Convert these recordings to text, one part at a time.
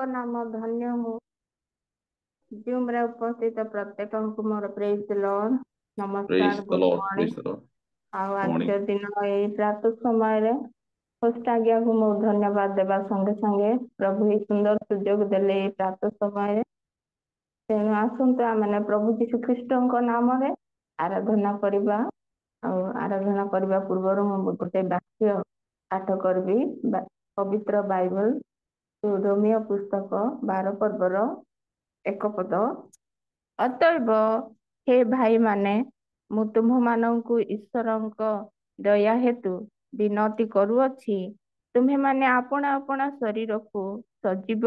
नाम धन्य हो जूम रे उपस्थित प्रत्येक को मोर प्रेज लॉर्ड Praise नमस्कार the good Lord. Morning. Praise the Lord. ଆଉ Morning. ଆଜିର ଦିନ ଏଇ ପ୍ରାତଃ ସମୟରେ ଫାର୍ଷ୍ଟ ଆଜ୍ଞାକୁ ମୁଁ ଧନ୍ୟବାଦ ଦେବା ସଙ୍ଗେ ସଙ୍ଗେ ପ୍ରଭୁ ଏହି ସୁନ୍ଦର ସୁଯୋଗ ଦେଲେ ଏଇ ପ୍ରାତଃ ସମୟରେ। ତେଣୁ ଆସନ୍ତୁ ଆମେ ପ୍ରଭୁ ଯୀଶୁ ଖ୍ରୀଷ୍ଟଙ୍କ ନାମରେ ଆରାଧନା କରିବା। ଆଉ ଆରାଧନା କରିବା ପୂର୍ବରୁ ମୁଁ ଗୋଟେ ବାକ୍ୟ ପାଠ କରିବି ପବିତ୍ର ବାଇବଲ ରୋମିଓ ପୁସ୍ତକ 12 ପର୍ବର 1 ପଦ। ଅତଏବ ହେ ଭାଇମାନେ ମୁଁ ତୁମ୍ଭମାନଙ୍କୁ ଈଶ୍ୱରଙ୍କ ଦୟା ହେତୁ ବିନତି କରୁଅଛି, ତୁମ୍ଭେମାନେ ଆପଣା ଆପଣା ଶରୀରକୁ ସଜୀବ,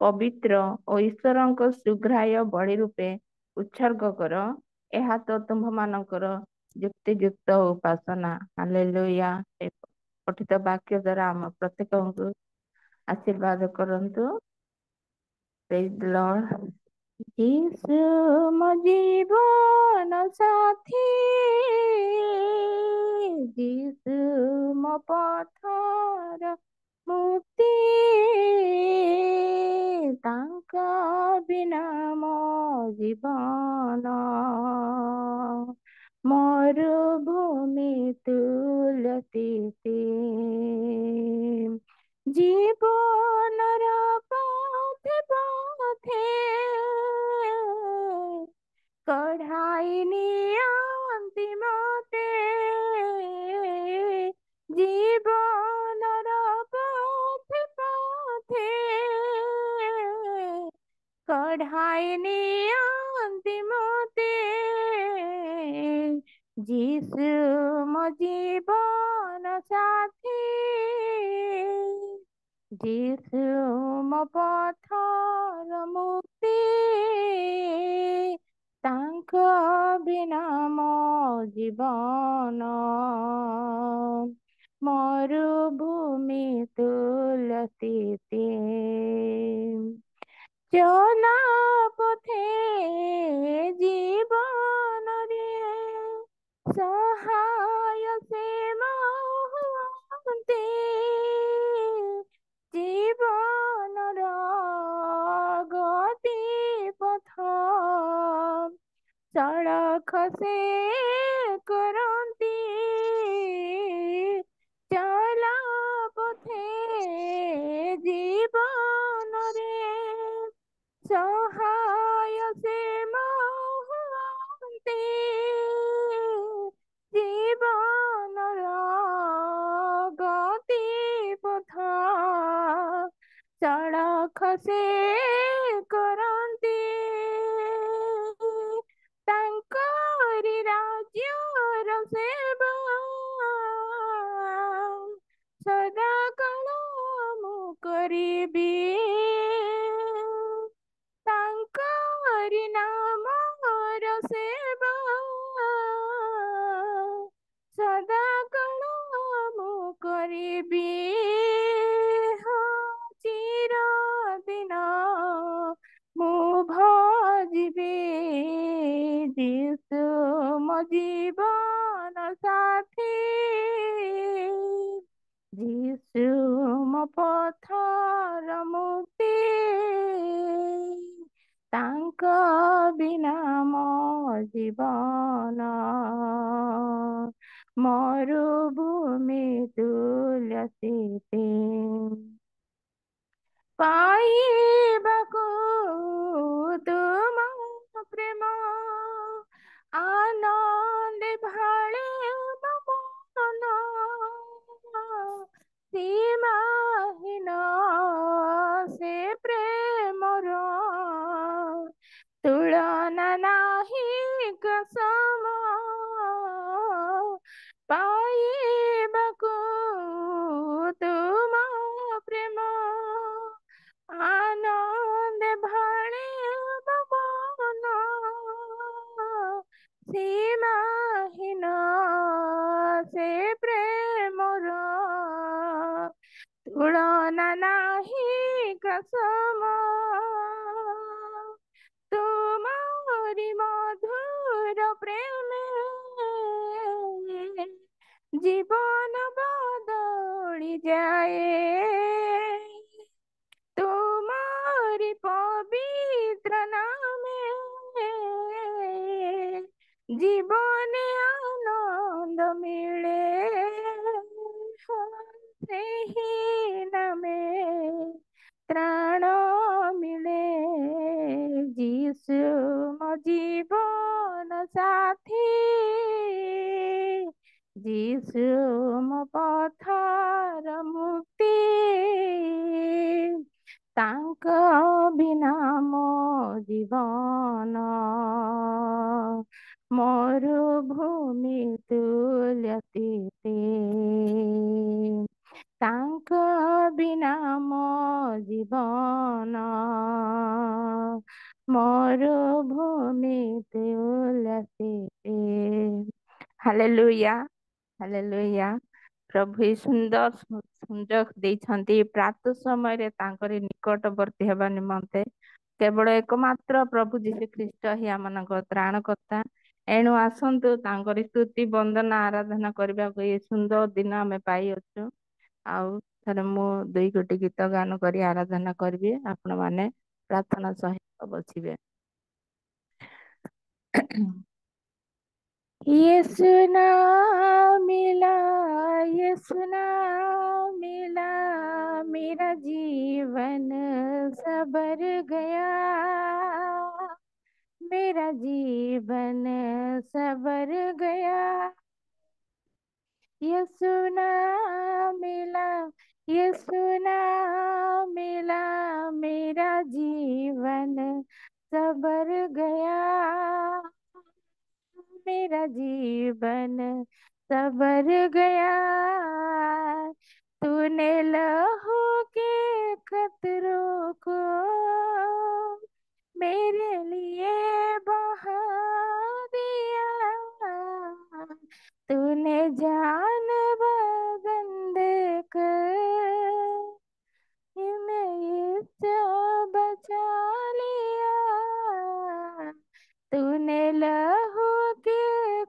ପବିତ୍ର ଓ ଈଶ୍ୱରଙ୍କ ସୁଗ୍ରାହ୍ୟ ବଳି ରୂପେ ଉତ୍ସର୍ଗ କର। ଏହା ତ ତୁମ୍ଭମାନଙ୍କର ଯୁକ୍ତିଯୁକ୍ତ ଉପାସନା। ହାଲେଲୁୟା। ଏ ପଠିତ ବାକ୍ୟ ଦ୍ୱାରା ଆମ ପ୍ରତ୍ୟେକଙ୍କୁ ଆଶୀର୍ବାଦ କରନ୍ତୁ। ପ୍ରେଜ୍ ଦ ଲର୍ଡ। ଯୀଶୁ ମୋ ଜୀବନ ସାଥୀ, ଯୀଶୁ ମୋ ପଥର ମୁକ୍ତି, ତାଙ୍କ ବିନା ମୋ ଜୀବନ ମରୁଭୂମି ତୁଲ୍ୟ ସ୍ଥିତି। জীবনর পথে পথে কঢ়াই নিয়ন্তি মতে, জীবনর পথে পথে কঢ়াই নিয়ন্তি মতে, যিশু ମୋ ଜୀବନ ସାଥୀ, ଯୀଶୁ ମୋ ପଥର ମୁକ୍ତି, ତାଙ୍କ ବିନା ମୋ ଜୀବନ ମରୁଭୂମି ତୁଲ୍ୟ ସ୍ଥିତି। চলা পথে জীবନରେ সহায় সে মহন্তে, জীবনর গতি পথ সড়ক সে করন্তি, চলা পথে জীবନରେ সহায় সে মহন্তে, জীবনর গতি পথ সড়ক সে କରନ୍ତି, ତାଙ୍କରି ରାଜ୍ୟର ସେବା ସଦା କାଳ ମୁଁ କରିବି, ତାଙ୍କରି ନାମର ସେବା ସଦା କାଳ ମୁଁ କରିବି। ଚିରଦିନ ମୁଁ ଭଜିବି, ଯୀଶୁ ମୋ ଜୀବନ ସାଥୀ, ଯୀଶୁ ମୋ ପଥର ମୁକ୍ତି, ତାଙ୍କ ବିନା ମୋ ଜୀବନ ମରୁଭୂମି ତୁଲ୍ୟ ସ୍ଥିତି। ପାଇବାକୁ ତୁମ ପ୍ରେମ ଆନନ୍ଦେ ଭାଳେ ମନ, ସୀମାହୀନ ସେ ପ୍ରେମର ତୁଳନା ନାହିଁ ସମ। ପାଇବାକୁ ତୁମ ପ୍ରେମ ଆନନ୍ଦେ ଭାଳେ ମନ, ସୀମାହୀନ ସେ ପ୍ରେମର ତୁଳନା ନାହିଁ ସମ। ତୁମରି ମଧୁର ପ୍ରେମେ জীবন বদলি যায়, तेरी पवित्र नाम में जीवन आनंद मिले ସେହି ନାମେ ତ୍ରାଣ ମିଳେ ଯୀଶୁ ମୋ ଜୀବନ ସାଥୀ ଯୀଶୁ ମୋ ପଥର ମୁକ୍ତି ତାଙ୍କ ବିନା ମୋ ଜୀବନ ମରୁଭୂମି ତୁଲ୍ୟତିତେ ତାଙ୍କ ବିନା ମୋ ଜୀବନ ମରୁଭୂମି ତୁଲ୍ୟତିତେ। Hallelujah hallelujah. ପ୍ରଭୁ ଏହି ସୁନ୍ଦର ସୁଯୋଗ ଦେଇଛନ୍ତି ପ୍ରାତଃ ସମୟରେ ତାଙ୍କରି ନିକଟବର୍ତ୍ତୀ ହେବା ନିମନ୍ତେ। କେବଳ ଏକମାତ୍ର ପ୍ରଭୁ ଯୀଶୁ ଖ୍ରୀଷ୍ଟ ହିଁ ଆମମାନଙ୍କ ତ୍ରାଣକର୍ତ୍ତା। ଏଣୁ ଆସନ୍ତୁ ତାଙ୍କରି ସ୍ତୁତି ବନ୍ଦନା ଆରାଧନା କରିବାକୁ ଏ ସୁନ୍ଦର ଦିନ ଆମେ ପାଇଅଛୁ। ଆଉ ଥରେ ମୁଁ 2 ଗୋଟି ଗୀତ ଗାନ କରି ଆରାଧନା କରିବି, ଆପଣମାନେ ପ୍ରାର୍ଥନା ସହିତ ବସିବେ। यीशु नाम मिला, यीशु नाम मिला, मेरा जीवन सबर गया, मेरा जीवन सबर गया। यीशु नाम मिला, यीशु नाम मिला, मेरा जीवन सबर गया, मेरा जीवन सबर गया। तूने लहू के कतरों को मेरे लिए बहा दिया, तूने जान बदन देकर मैं इससे बचा लिया, तूने लहू के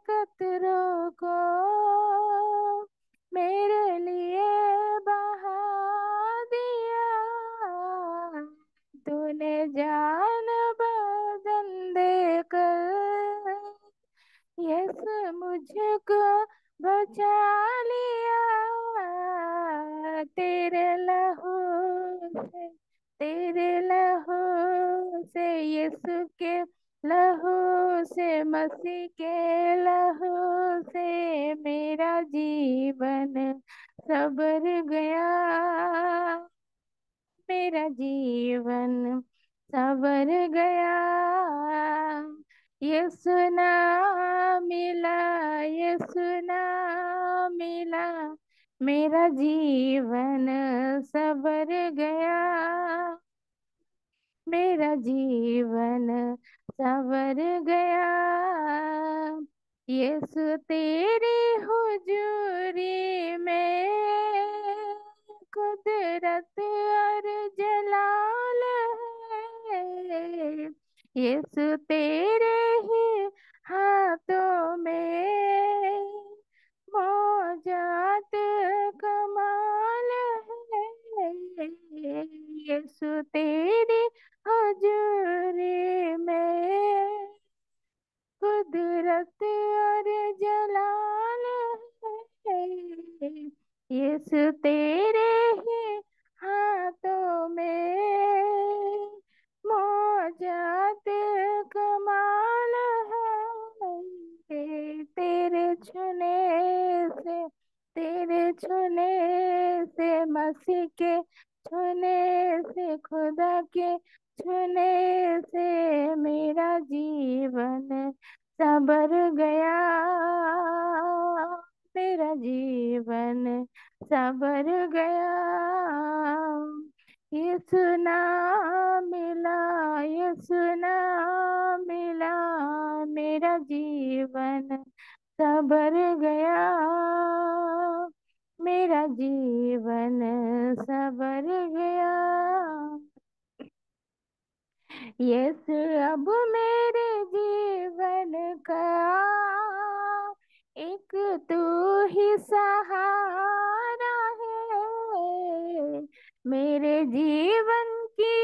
कतरों को मेरे लिए बहा दिया, तूने जान बदन देकर यीशु मुझको बचा लिया। तेरे लहू से, तेरे लहू से, यीशु के लहू से, मसीह के लहू से मेरा जीवन सबर गया, मेरा जीवन सबर गया। यीशु नाम मिला, यीशु नाम मिला, मेरा जीवन सबर गया, मेरा जीवन सवर गया। यीशु तेरी हुजूरी में कुदरत और जलाल है, यीशु तेरे ही हाथों में मौजूद कमाल है, यीशु तेरी हजूरी में कुदरत और जलाल है, यीशु तेरे ही हाथों में मौजूद कमाल है। तेरे छूने से, तेरे छूने से, मसीह के छूने से, खुदा के छूने से मेरा जीवन सबर गया, मेरा जीवन सबर गया। यीशु नाम मिला, यीशु नाम मिला, मेरा जीवन सबर गया, मेरा जीवन सबर गया। यीशु अब मेरे जीवन का एक तू ही सहारा है, मेरे जीवन की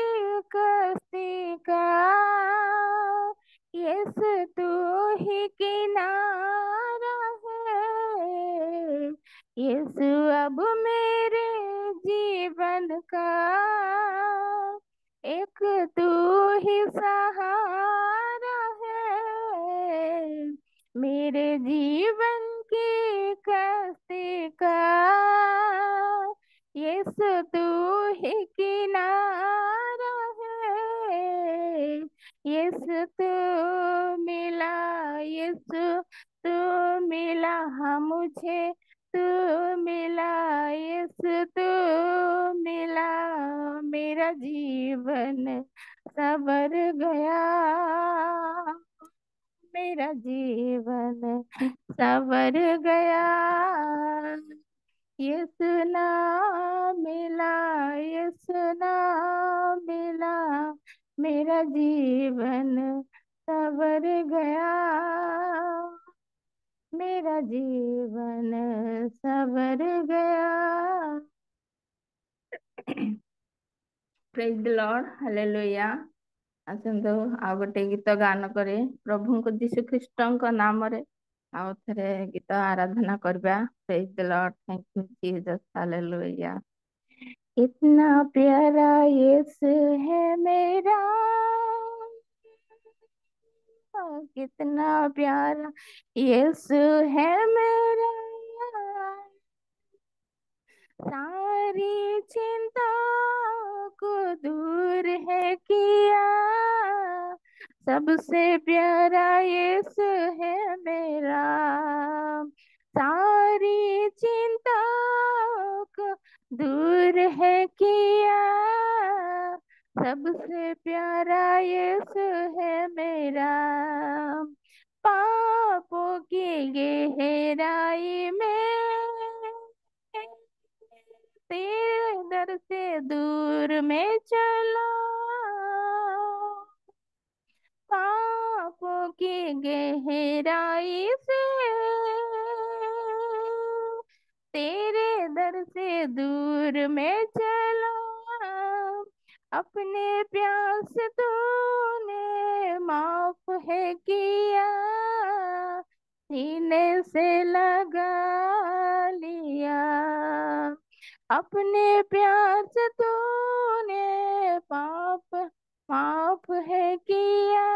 तू ही सहारा है मेरे जीवन की कश्ती का। यीशु तू ही किनारा है। यीशु तू मिला, यीशु तू मिला, हाँ मुझे तू मिला, यीशु तू मिला, मेरा जीवन सवर गया, मेरा जीवन सवर गया। यीशु नाम मिला, यीशु नाम मिला, मेरा जीवन सवर गया, मेरा जीवन सवर गया। Praise the Lord, hallelujah. ଆସନ୍ତୁ ଆଉ ଗୋଟେ ଗୀତ ଗାନ କରି ପ୍ରଭୁଙ୍କୁ ଯୀଶୁ ଖ୍ରୀଷ୍ଟଙ୍କ ନାମରେ ଆଉ ଥରେ ଗୀତ ଆରାଧନା କରିବା। Praise the Lord, thank you Jesus, hallelujah. इतना प्यारा यीशु है मेरा, कितना प्यारा यीशु है मेरा, सारी चिंता को दूर है किया, सबसे प्यारा यीशु है मेरा, सारी चिंता को दूर है किया, सबसे प्यारा यीशु है मेरा। पापों की गहराई में तेरे दर से दूर में चला, पापों की गहराई से तेरे दर से दूर में चला, अपने प्यास तूने माफ है किया, सीने से लगा लिया, अपने प्यार से तूने पाप माफ है किया,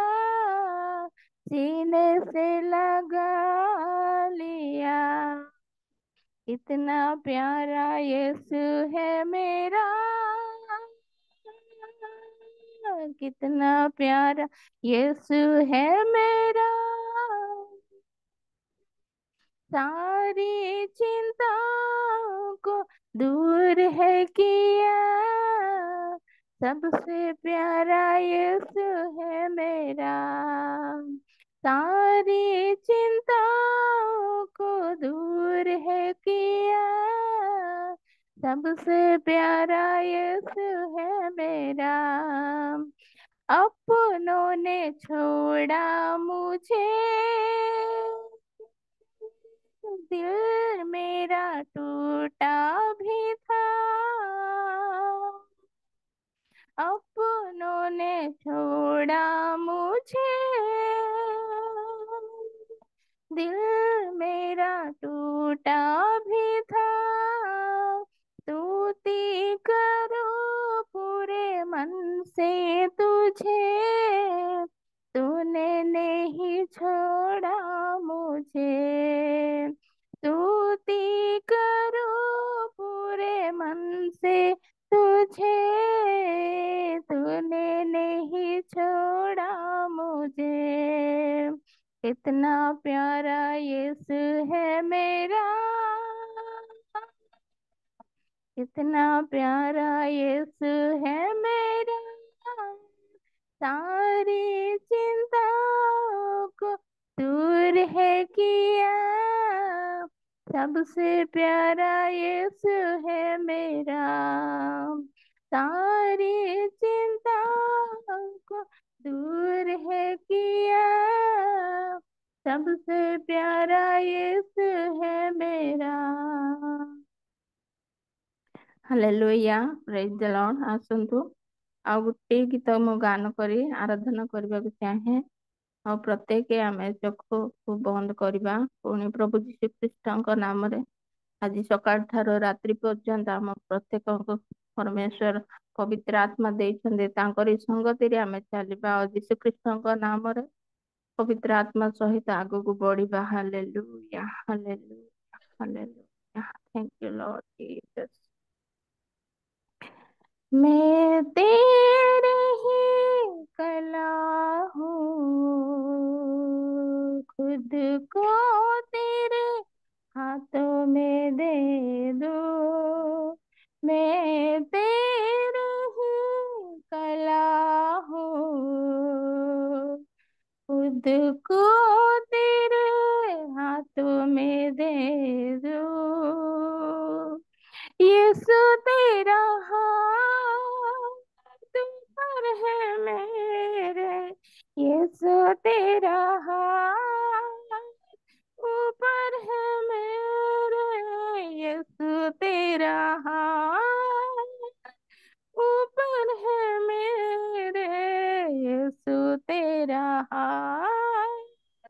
सीने से लगा लिया। इतना प्यारा यीशु है मेरा, कितना प्यारा यीशु है मेरा, सारी चिंताओं को दूर है किया, सबसे प्यारा यीशु है मेरा, सारी चिंताओं को दूर है किया, सबसे प्यारा यीशु है मेरा। अपनों ने छोड़ा मुझे, दिल मेरा टूटा भी था, अपनों ने छोड़ा मुझे, दिल मेरा टूटा भी था, स्तुति करो पूरे मन से तुझे, तूने नहीं छोड़ा मुझे, स्तुति करो पूरे मन से तुझे, तूने नहीं छोड़ा मुझे। कितना प्यारा यीशु है मेरा, कितना प्यारा यीशु है मेरा, सारी चिंताओं को दूर है किया, सबसे प्यारा यीशु है मेरा, सारी चिंताओं को दूर है किया, सबसे प्यारा यीशु है मेरा। Hallelujah, praise the Lord. आसନ୍ତୁ ଆଉ ଗୋଟେ ଗୀତ ମୁଁ ଗାନ କରି ଆରାଧନା କରିବାକୁ ଚାହେଁ। ଆଉ ପ୍ରତ୍ୟେକ ଆମେ ଚକ୍ଷୁକୁ ବନ୍ଦ କରିବା, ପୁଣି ପ୍ରଭୁ ଯୀଶୁ ଖ୍ରୀଷ୍ଟଙ୍କ ନାମରେ ଆଜି ସକାଳ ଠାରୁ ରାତ୍ରି ପର୍ଯ୍ୟନ୍ତ ଆମ ପ୍ରତ୍ୟେକଙ୍କୁ ପରମେଶ୍ୱର ପବିତ୍ର ଆତ୍ମା ଦେଇଛନ୍ତି ତାଙ୍କରି ସଙ୍ଗତିରେ ଆମେ ଚାଲିବା ଆଉ ଯୀଶୁ ଖ୍ରୀଷ୍ଟଙ୍କ ନାମରେ ପବିତ୍ର ଆତ୍ମା ସହିତ ଆଗକୁ ବଢିବା। Hallelujah hallelujah hallelujah. Thank you Lord Jesus. मैं तेरे ही कला हूँ, खुद को तेरे हाथों में दे दो। मैं तेरे ही कला हूँ, खुद को तेरे हाथों में दे दो। यीशु तेरा हाथ पर है मेरे, यीशु तेरा हाथ ऊपर है मेरे, यीशु तेरा हाथ ऊपर है मेरे, यीशु तेरा हाथ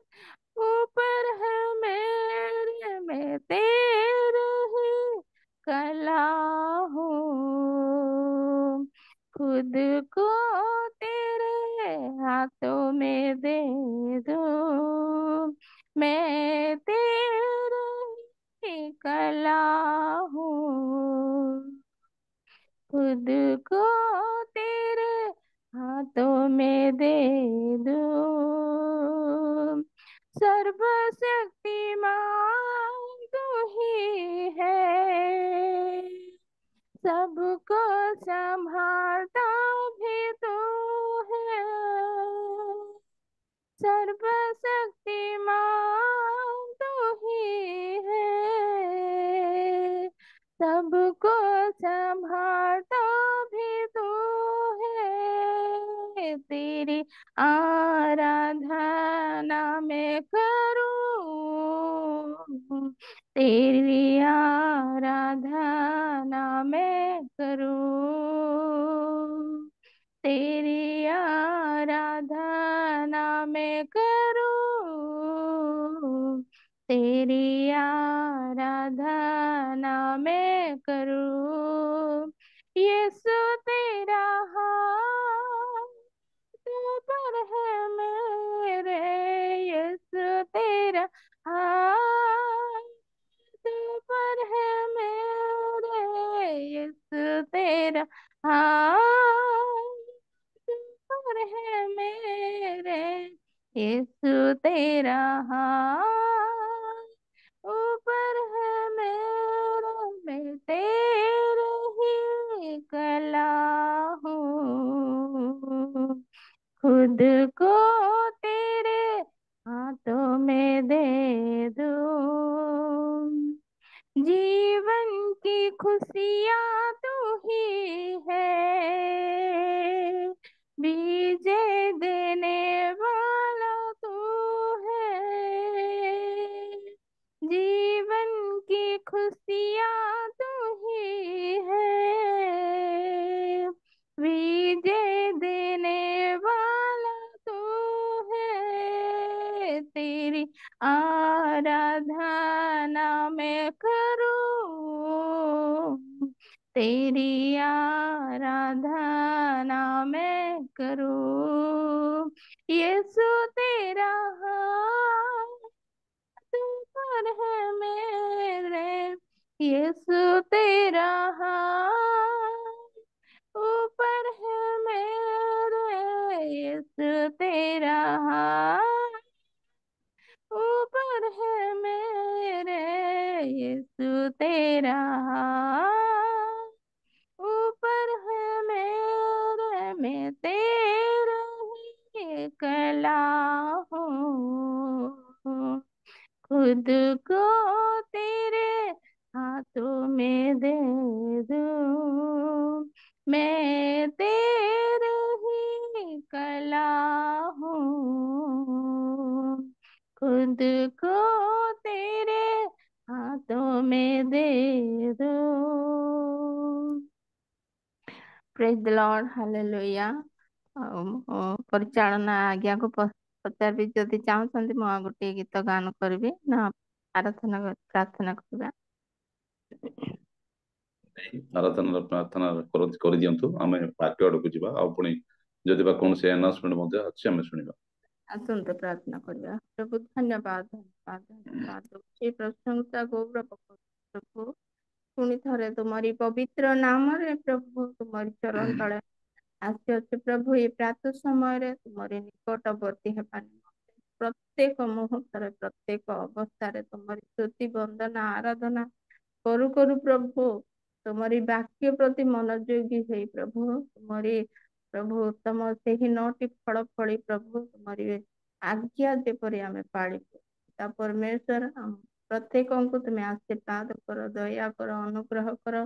ऊपर है मेरे। मैं तेरे ही कला हूँ, खुद को तेरे हाथों में दे दो। मैं तेरे ही कला हूँ, खुद को तेरे हाथों में दे दो। सर्वशक्तिमान तू ही है, सबको संभालता भी तू है। सर्वशक्तिमान तू ही है, सबको संभालता भी तू है। तेरी आराधना मैं करूं, तेरी आराधना मैं करूं, तेरी आराधना मैं करूं, तेरी आराधना मैं करूं। यीशु तेरा हाथ पर है मेरे, यीशु तेरा हाथ पर है मेरे, यीशु तेरा हाथ पर है मेरे, यीशु तेरा हाथ ऊपर है मेरे। मैं तेरे ही कला हूँ, खुद को तेरे हाथों में दे दूं। जीवन की खुशियाँ तू ही है, बीजे देने वाला तू है। जीवन की खुशियाँ तू ही है, बीजे देने वाला तू है। तेरी आराधना मैं करूं, तेरी आराधना मैं करूं। यीशु तेरा हाथ पर है मेरे, यीशु तेरा हाथ ऊपर है मेरे, यीशु तेरा हाथ ऊपर है मेरे, यीशु तेरा हाथ ऊपर है मेरे। मैं तेरे ही कला हूँ, खुद को तेरे हाथों में दे दूं। मैं तेरे ही कला हूँ, खुद को तेरे हाथों में दे दूं। Praise the Lord hallelujah. ପରିଚାଳନା ଆଜ୍ଞାକୁ ପଚାରିବି, ଯଦି ଚାହୁଁଛନ୍ତି ମୁଁ ଆଉ ଗୋଟିଏ ଗୀତ ଗାନ କରିବି ନା ପ୍ରାର୍ଥନା କରିବା। ଆରାଧନାର ପ୍ରାର୍ଥନା କରିଦିଅନ୍ତୁ, ଆମେ ବାକ୍ୟ ଆଡକୁ ଯିବା। ଆଉ ପୁଣି ଯଦି ବା କୌଣସି ଆନାଉନ୍ସମେଣ୍ଟ ମଧ୍ୟ ଅଛି ଆମେ ଶୁଣିବା। ଆସନ୍ତୁ ପ୍ରାର୍ଥନା କରିବା। ପ୍ରଭୁ ଧନ୍ୟବାଦ ଧନ୍ୟବାଦ ଧନ୍ୟବାଦ ଦଉଛି, ପ୍ରଶଂସା ଗୌରବ ପ୍ରଭୁ ପୁଣି ଥରେ ତୁମରି ପବିତ୍ର ନାମରେ ପ୍ରଭୁ ତୁମରି ଚରଣ ତଳେ ଆସିଅଛି ପ୍ରଭୁ। ଏ ପ୍ରାତଃ ସମୟରେ ତୁମରି ନିକଟବର୍ତ୍ତୀ ହେବା ନିମନ୍ତେ ପ୍ରତ୍ୟେକ ମୁହୂର୍ତ୍ତରେ ପ୍ରତ୍ୟେକ ଅବସ୍ଥାରେ ତୁମରି ସ୍ତୁତି ବନ୍ଦନା ଆରାଧନା କରୁ କରୁ ପ୍ରଭୁ ତୁମରି ବାକ୍ୟ ପ୍ରତି ମନୋଯୋଗୀ ହେଇ ପ୍ରଭୁ ତୁମରି ପ୍ରଭୁ ତମ ସେହି 9ଟି ଫଳ ଫଳି ପ୍ରଭୁ ତୁମରି ଆଜ୍ଞା ଯେପରି ଆମେ ପାଳିବୁ। ତା ପରମେଶ୍ୱର ପ୍ରତ୍ୟେକଙ୍କୁ ତୁମେ ଆଶୀର୍ବାଦ କର, ଦୟା କର, ଅନୁଗ୍ରହ କର।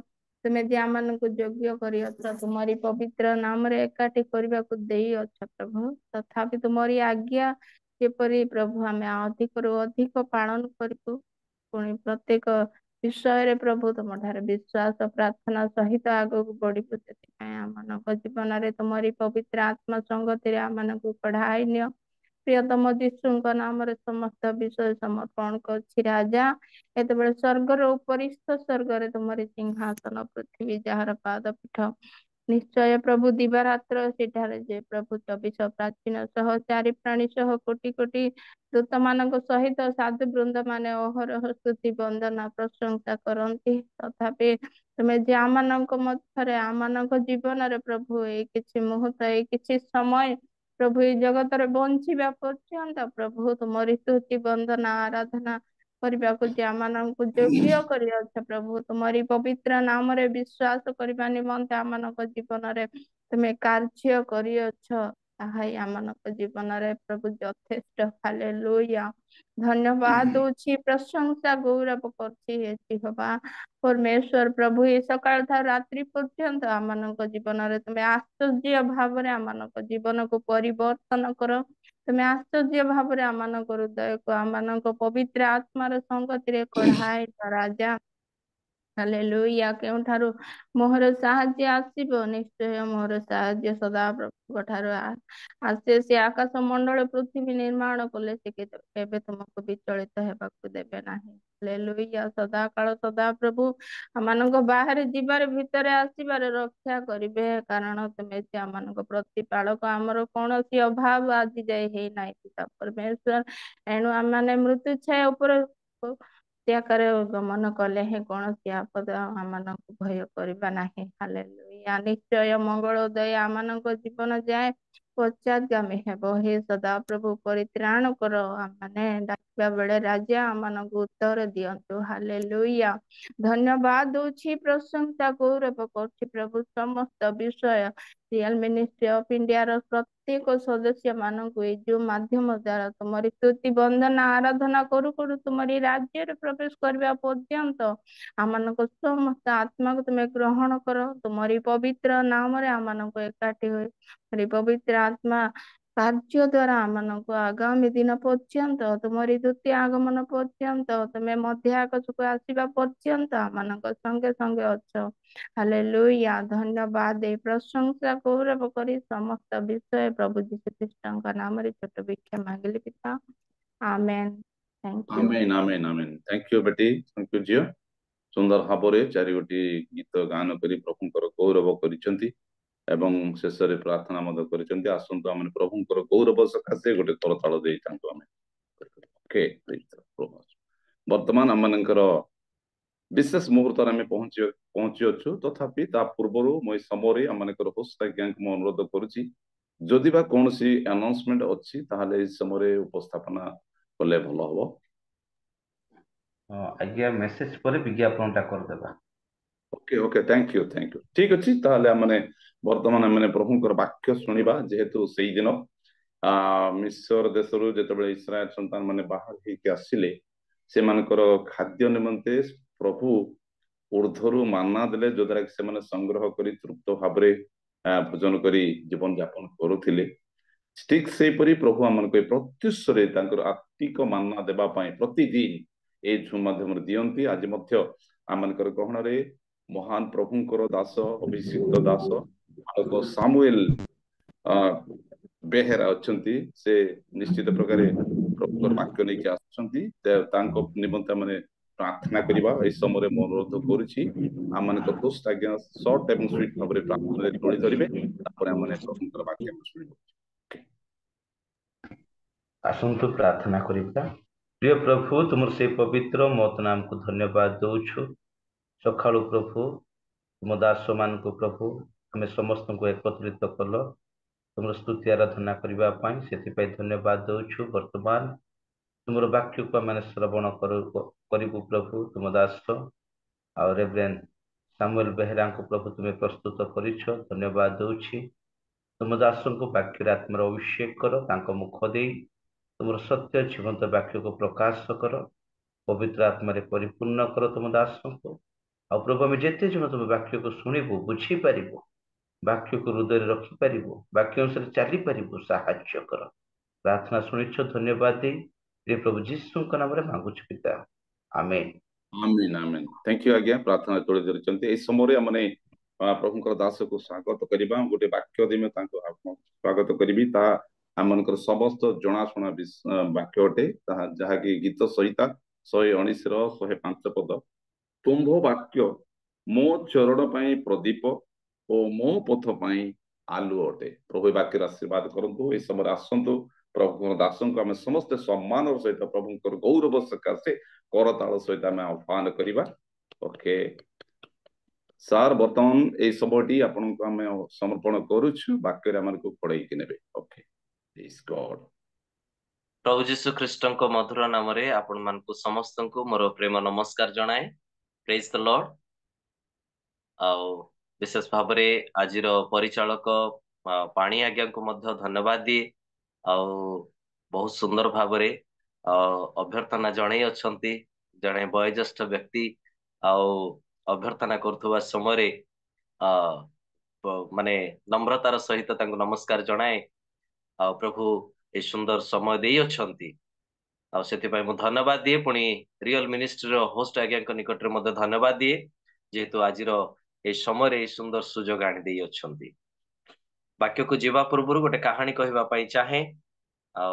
ତୁମେ ଯେ ଆମମାନଙ୍କୁ ଯୋଗ୍ୟ କରିଅଛ ତୁମରି ପବିତ୍ର ନାମରେ ଏକାଠି କରିବାକୁ ଦେଇଅଛ ପ୍ରଭୁ, ତଥାପି ତୁମରି ଆଜ୍ଞା ଯେପରି ପ୍ରଭୁ ଆମେ ଅଧିକରୁ ଅଧିକ ପାଳନ କରିବୁ। ପୁଣି ପ୍ରତ୍ୟେକ ବିଷୟରେ ପ୍ରଭୁ ତୁମ ଠାରେ ବିଶ୍ୱାସ ପ୍ରାର୍ଥନା ସହିତ ଆଗକୁ ବଢିବୁ। ସେଥିପାଇଁ ଆମମାନଙ୍କ ଜୀବନରେ ତୁମରି ପବିତ୍ର ଆତ୍ମା ସଂଗତିରେ ଆମମାନଙ୍କୁ ପଢାଇ ନିଅ। ପ୍ରିୟତମ ଯୀଶୁଙ୍କ ନାମରେ ସମସ୍ତ ବିଷୟ ସମର୍ପଣ କରୁଛି ରାଜା। ଏତେବେଳେ ସ୍ୱର୍ଗର ଉପରିସ୍ଥ ସ୍ୱର୍ଗରେ ତୁମରି ସିଂହାସନ, ପୃଥିବୀ ଯାହାର ପାଦ ପୀଠ। ନିଶ୍ଚୟ ପ୍ରଭୁ ଦିବାରାତ୍ର ସେଠାରେ ଯେ ପ୍ରଭୁ 24 ପ୍ରାଚୀନ ସହ ଚାରି ପ୍ରାଣୀ ସହ କୋଟି କୋଟି ଦୂତ ମାନଙ୍କ ସହିତ ସାଧୁ ବୃନ୍ଦ ମାନେ ଅହରହ ସ୍ତୁତି ବନ୍ଦନା ପ୍ରଶଂସା କରନ୍ତି। ତଥାପି ତୁମେ ଯେ ଆମମାନଙ୍କ ମଧ୍ୟରେ ଆମମାନଙ୍କ ଜୀବନରେ ପ୍ରଭୁ ଏଇ କିଛି ମୁହୂର୍ତ୍ତ ଏଇ କିଛି ସମୟ ପ୍ରଭୁ ଏଇ ଜଗତରେ ବଞ୍ଚିବା ପର୍ଯ୍ୟନ୍ତ ପ୍ରଭୁ ତୁମରି ସ୍ତୁତି ବନ୍ଦନା ଆରାଧନା କରିବାକୁ ଯେ ଆମମାନଙ୍କୁ ଯୋଗ୍ୟ କରିଅଛ ପ୍ରଭୁ, ତୁମରି ପବିତ୍ର ନାମରେ ବିଶ୍ୱାସ କରିବା ନିମନ୍ତେ ଆମମାନଙ୍କ ଜୀବନରେ ତୁମେ କାର୍ଯ୍ୟ କରିଅଛ। ତାହା ହିଁ ଆମମାନଙ୍କ ଜୀବନରେ ପ୍ରଭୁ ଯଥେଷ୍ଟ। ହାଲେଲୁୟା। ଧନ୍ୟବାଦ ଦଉଛି, ପ୍ରଶଂସା ଗୌରବ କରୁଛି ହେ ଯେହୋବା ପରମେଶ୍ୱର ପ୍ରଭୁ। ଏ ସକାଳ ଠାରୁ ରାତ୍ରି ପର୍ଯ୍ୟନ୍ତ ଆମମାନଙ୍କ ଜୀବନରେ ତୁମେ ଆଶ୍ଚର୍ଯ୍ୟ ଭାବରେ ଆମମାନଙ୍କ ଜୀବନକୁ ପରିବର୍ତ୍ତନ କର। ତୁମେ ଆଶ୍ଚର୍ଯ୍ୟ ଭାବରେ ଆମମାନଙ୍କ ହୃଦୟକୁ ଆମମାନଙ୍କ ପବିତ୍ର ଆତ୍ମାର ସଂଗତିରେ କଢାଇ ରାଜା। ହାଲେଲୁୟା। କେଉଁଠାରୁ ମୋହର ସାହାଯ୍ୟ ଆସିବ? ନିଶ୍ଚୟ ମୋହର ସାହାଯ୍ୟ ସଦା ପ୍ରଭୁଙ୍କ ଠାରୁ ଆସେ। ସେ ଆକାଶ ମଣ୍ଡଳ ପୃଥିବୀ ନିର୍ମାଣ କଲେ ସେ କେବେ ତୁମକୁ ବିଚଳିତ ହେବାକୁ ଦେବେ ନାହିଁ। ହାଲେଲୁୟା। ସଦା କାଳ ସଦା ପ୍ରଭୁ ଆମମାନଙ୍କ ବାହାରେ ଯିବାରେ ଭିତରେ ଆସିବାରେ ରକ୍ଷା କରିବେ, କାରଣ ତୁମେ ଯେ ଆମମାନଙ୍କ ପ୍ରତିପାଳକ। ଆମର କୌଣସି ଅଭାବ ଆଜି ଯାଏ ହେଇନାହିଁ ପିତା ପରମେଶ୍ୱର। ଏଣୁ ଆମମାନେ ମୃତ୍ୟୁ ଛାୟା ଉପରେ ତ୍ୟାଗରେ ଗମନ କଲେ ହିଁ କୌଣସି ଆପଦ ଆମମାନଙ୍କୁ ଭୟ କରିବା ନାହିଁ। ହାଲେଲୁୟା। ନିଶ୍ଚୟ ମଙ୍ଗଳ ଉଦୟ ଆମମାନଙ୍କ ଜୀବନ ଯାଏ ପଶ୍ଚାତଗାମୀ ହେବ। ହେ ସଦା ପ୍ରଭୁ ପରିତ୍ରାଣ କର। ଆମମାନେ ଡାକିବା ବେଳେ ରାଜା ଆମମାନଙ୍କୁ ଉତ୍ତର ଦିଅନ୍ତୁ। ହାଲେଲୁୟା। ଧନ୍ୟବାଦ ଦଉଛି, ପ୍ରଶଂସା ଗୌରବ କରୁଛି ପ୍ରଭୁ। ସମସ୍ତ ବିଷୟ ରିଅଲ ମିନିଷ୍ଟ୍ରି ଅଫ ଇଣ୍ଡିଆର ପ୍ରତ୍ୟେକ ସଦସ୍ୟ ମାନଙ୍କୁ ଏଇ ଯୋଉ ମାଧ୍ୟମ ଦ୍ଵାରା ତୁମରି ସ୍ତୁତି ବନ୍ଦନା ଆରାଧନା କରୁ କରୁ ତୁମରି ରାଜ୍ୟରେ ପ୍ରବେଶ କରିବା ପର୍ଯ୍ୟନ୍ତ ଆମମାନଙ୍କ ସମସ୍ତ ଆତ୍ମାକୁ ତୁମେ ଗ୍ରହଣ କର। ତୁମରି ପବିତ୍ର ନାମରେ ଆମମାନଙ୍କୁ ଏକାଠି ହୋଇ ପବିତ୍ର ଆତ୍ମା କାର୍ଯ୍ୟ ଦ୍ଵାରା ଆମମାନଙ୍କୁ ଆଗାମୀ ଦିନ ପର୍ଯ୍ୟନ୍ତ ତୁମରି ଦ୍ୱିତୀୟ ଆଗମନ ପର୍ଯ୍ୟନ୍ତ ତୁମେ ମଧ୍ୟ ଆକାଶକୁ ଆସିବା ପର୍ଯ୍ୟନ୍ତ ଆମମାନଙ୍କ ସଙ୍ଗେ ସଙ୍ଗେ ଅଛ। ହାଲେଲୁୟା। ଧନ୍ୟବାଦ ଦେଇ ପ୍ରଶଂସା ଗୌରବ କରି ସମସ୍ତ ବିଷୟ ପ୍ରଭୁ ଯୀଶୁ ଖ୍ରୀଷ୍ଟଙ୍କ ନାମରେ ଛୋଟ ଭିକ୍ଷା ମାଗିଲି ପିତା, amen. Thank you. Amen amen amen. Thank you ବେଟି, ଥ୍ୟାଙ୍କ ୟୁ ଝିଅ। ସୁନ୍ଦର ଭାବରେ ଚାରିଗୋଟି ଗୀତ ଗାନ କରି ପ୍ରଭୁଙ୍କର ଗୌରବ କରିଛନ୍ତି ଏବଂ ଶେଷରେ ପ୍ରାର୍ଥନା ମଧ୍ୟ କରିଛନ୍ତି। ଆସନ୍ତୁ ଆମେ ପ୍ରଭୁଙ୍କର ଗୌରବ ସକାଶେ ଗୋଟେ କରତାଳ ଦେଇଥାନ୍ତୁ ଆମେ। ବର୍ତ୍ତମାନ ଆମମାନଙ୍କର ବିଶେଷ ମୁହୂର୍ତ୍ତରେ ଆମେ ପହଞ୍ଚିଅଛୁ। ତଥାପି ତା ପୂର୍ବରୁ ମୁଁ ଏ ସମୟରେ ଆମମାନଙ୍କର ହୋଷ୍ଟ ଆଜ୍ଞାଙ୍କୁ ମୁଁ ଅନୁରୋଧ କରୁଛି, ଯଦି ବା କୌଣସି ଆନାଉନ୍ସମେଣ୍ଟ ଅଛି ତାହେଲେ ଏ ସମୟରେ ଉପସ୍ଥାପନା କଲେ ଭଲ ହବ। ଆଜ୍ଞା, ମେସେଜ ପରେ ବିଜ୍ଞାପନଟା କରିଦେବା। Okay okay, thank you thank you. ଠିକ ଅଛି, ତାହେଲେ ଆମେ ବର୍ତ୍ତମାନ ଆମେ ପ୍ରଭୁଙ୍କର ବାକ୍ୟ ଶୁଣିବା। ଯେହେତୁ ସେଇଦିନ ମିଶ୍ର ଦେଶରୁ ଯେତେବେଳେ ଇସ୍ରାଏଲ ସନ୍ତାନ ମାନେ ବାହାର ହେଇକି ଆସିଲେ, ସେମାନଙ୍କର ଖାଦ୍ୟ ନିମନ୍ତେ ପ୍ରଭୁ ଉର୍ଦ୍ଧ୍ୱରୁ ମାନା ଦେଲେ, ଯୋଦ୍ୱାରା କି ସେମାନେ ସଂଗ୍ରହ କରି ତୃପ୍ତ ଭାବରେ ଭୋଜନ କରି ଜୀବନ ଯାପନ କରୁଥିଲେ। ଠିକ ସେହିପରି ପ୍ରଭୁ ଆମମାନଙ୍କୁ ଏ ପ୍ରତ୍ୟୁଷରେ ତାଙ୍କର ଆତ୍ମିକ ମାନା ଦେବା ପାଇଁ ପ୍ରତିଦିନ এই ଝୁମ୍ ମାଧ୍ୟମରେ ଦିଅନ୍ତି। ଆଜି ମଧ୍ୟ ଆମମାନଙ୍କର ଗହଣରେ ମହାନ ପ୍ରଭୁଙ୍କର ଦାସ, ଅଭିଷିକ୍ତ ଦାସ ସାମୁଏଲ ବେହେରା ଅଛନ୍ତି। ସେ ନିଶ୍ଚିତ ପ୍ରକାରେ ପ୍ରଭୁଙ୍କର ବାକ୍ୟ ନେଇକି ଆସୁଛନ୍ତି। ତାଙ୍କ ନିମନ୍ତେ ମାନେ प्रार्थना करिबा ए समय मैं अनुरोध करूछि आम मान होस्ट आज्ञा शॉर्ट एवं स्वीट भाव प्रार्थना जोड़ी धरिबे तापर हम माने प्रभुंकर वाक्य सुनिबो। आसंतु प्रार्थना करिबा। प्रिय प्रभु तुमर से पवित्र मत नाम को धन्यवाद दउछु। सखाळु प्रभु तुम दास मान को प्रभु हमें समस्त को एकत्रित कल तुम स्तुति आराधना करबा पई सेति पई धन्यवाद दउछु। वर्तमान तुमर वाक्य को माने श्रवण करिबु प्रभु तुम दास आ रेवरेंड सामुएल बेहरा को प्रभु तुम्हें प्रस्तुत करिछ धन्यवाद दउछि। तुम दास को वाक्य आत्मार अभिषेक कर तांको मुख दे तुम सत्य जीवंत वाक्य को प्रकाश कर पवित्र आत्मा परिपूर्ण कर तुम दास को आ प्रभु आम जिते जन तुम वाक्य को शुणु बुझी पार वाक्य को हृदय रखी पार वाक्य अनुसार चली पार साहाय्य कर प्रार्थना शुणिछ धन्यवाद दे प्रिय प्रभु जीशु नाम मांगुछ पिता आमेन। आमेन आमेन। थैंक यू आज्ञा प्रार्थना तोड़े धरिचंती ए समय हमने प्रभुंकर दास को स्वागत करिबा गोटे वाक्य दिमे तांको स्वागत करिबी ता हमनकर समस्त जनाशुना वाक्य अटे जहा कि गीत सहिता 119 रो 105 पद तुम्भ वाक्य मो चरण पई प्रदीप ओ मो पथ पई आलु अटे। प्रभु वाक्य आशीर्वाद करंतु ए समय आसंतु प्रभु दास को आम समस्त सम्मान सहित प्रभुंकर गौरव सकाशे करताल सहित आम आह्वान करिबा। ओके सार बर्तमान ए सबटी आपन को आम समर्पण करूछु वाक्य हमन को पढ़ाई कि नेबे। Okay please God. प्रभु जीशु ख्रीष्ट को मधुर नाम रे आपण मान को समस्त को मोर प्रेम नमस्कार जनाए। Praise the Lord. आउ विशेष भाव में आज परिचालक पाणी आज्ञा को मध्य धन्यवाद दिए आउ बहुत सुंदर भाव में अभ्यर्थना जणे अछंती जणे वयोज्येष्ठ व्यक्ति आउ अभ्यर्थना करथुवा समय माने नम्रतार सहित तांको नमस्कार जणाए आ प्रभु ए सुंदर समय दे अछंती आ सेति पय मु धन्यवाद दिए पुनी रियल मिनिस्ट्री रो होस्ट आज्ञा निकट रे मध्य धन्यवाद दिए जेहेतु आज ए समय रे सुंदर सुजोग आनी दे अछंती। वाक्य को जीवा पूर्व गोटे कहानी कहवा पई चाहे आ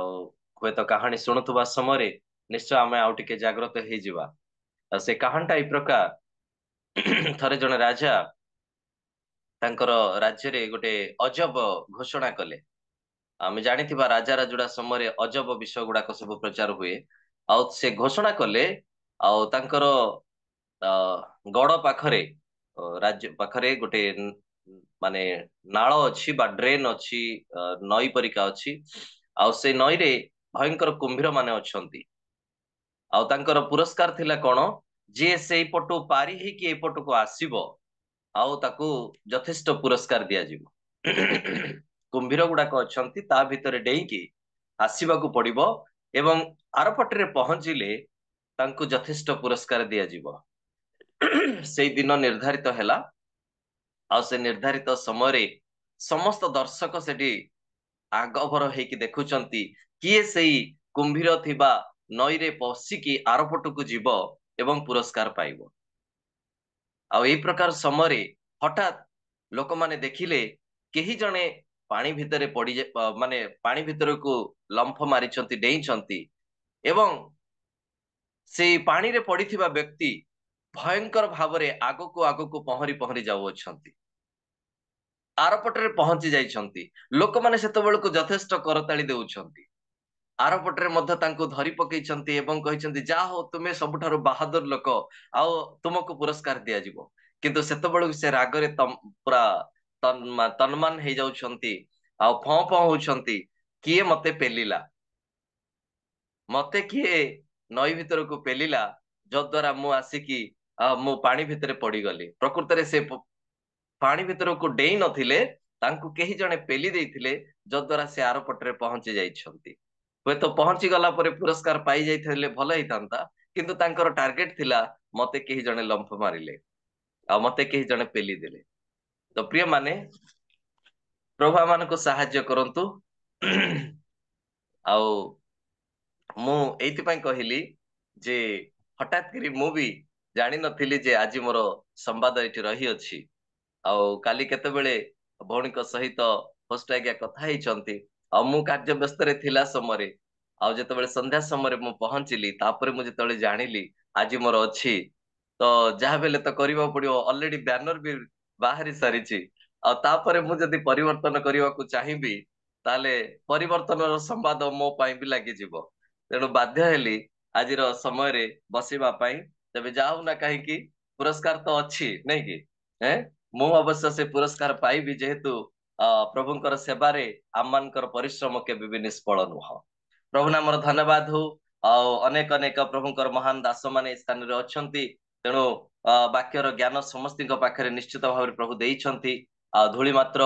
हुए तो कहानी शुणुवा समय निश्चय आम आउ टिके जागृत हो जावा। से कहानीटा ए प्रकार थरे जने राजा तांकर राज्य रे गोटे अजब घोषणा कले। आम जानी राजा राजुड़ा समय अजब विषय गुड़ाक सब प्रचार हुए आउ से घोषणा कले आउ तांकर गड़ पाखरे राज्य पाखरे गोटे माने नाल अच्छी बा ड्रेन अच्छी नई परिका अच्छी आउ से नई रे भयंकर कुंभीर माने अछंती आउ तांकर पुरस्कार थिला कोन जे से पटु पारी हे कि ए पटु को आसीबो आउ ताकू यथेष्ट पुरस्कार दिया जिवो। कुंभीर गुड़ाक अछंती ता भितरे डेईकी आसीबाकू पड़िबो एवं आरपटरे पहुंचिले तांकू यथेष्ट पुरस्कार दिया जिवो। से दिन निर्धारित हैला आ से निर्धारित समय समस्त दर्शक सेठी आगभर हेकी देखुचंती किए सेई कुंभीर थिबा नई रे पसिकी आरपटकू जीव एवं पुरस्कार पाइबो। आ एई प्रकार समय हठात लोक माने देखिले केही जणे पानी भितरे पड़ी माने पानी भितर को लंफ मारिचंती डेईचंती एवं से पानी रे पड़िथिबा व्यक्ति भयंकर भावरे आगो को पहरी पहरी जाऊ अछंती आरपटरे पहुंची जाइछंती। लोक माने सेतबेल को यथेष्ट करताली देउछंती आरपटरे मध्य तांको धरी पकेइछंती एवं कहिछंती जा हो तुमे सबठारो बहादुर लोक आउ तुमको पुरस्कार दिया जिवो। किंतु सेतबेल से रागरे पूरा तन्मान हे जाउछंती आउ फं फं होउछंती किए मते पेलिला मते किए नई भितर को पेलिला जद्वारा मु आसिकी मु पानी भितरे पड़ी गली। प्रकृत रे से पानी भितर को डेई नथिले तांको केही जणे पेली देइथिले जद्वारा से आरपटरे पहुंची जाइछंती। हुए तो पहुंची गला परे पुरस्कार पाई जाइथिले भलो हितांता किंतु तांकर टार्गेट थिला मते केही जणे लंफ मारिले आ मते केही जणे पेली देले। तो प्रिय माने प्रभु मान को साहाय्य करंतु आउ मु एइति पय कहिली जे हठात करी मु भी जानि नथिली जे आज मोर संवाद एठी रही अछि आउ काली केतेबेले भौणी सहित होस्ट आज्ञा कथा हेचंती आ मु कार्य व्यस्त रे थिला समय आउ जेतेबेले संध्या समय मु पहुंचिली तापरे मु जेतेबेले जानिली आज मोर अच्छी तो जहाँ बेले तो करबा पड़ियो ऑलरेडी बैनर भी बाहरी सारिची आ तापरे मु जदि परिवर्तन करबा को चाहिबी ताले परिवर्तन संवाद मो पाई भी लागि जिवो तेणु बाध्य हेली आजिर समय रे बसिबा पाई तबे जाऊ ना कहीं की पुरस्कार तो अच्छी नहीं कि हैं मु अवश्य से पुरस्कार पाइबी जेहेतु प्रभुंकर सेवारे आममानकर परिश्रम केबे भी निष्फल नुह प्रभु नामर धन्यवाद हो अनेक अनेक प्रभुंकर महान दास माने स्थान रे अछंती तेणु वाक्यर ज्ञान समस्त पाखरे निश्चित भाव प्रभु देइछंती धूली मात्र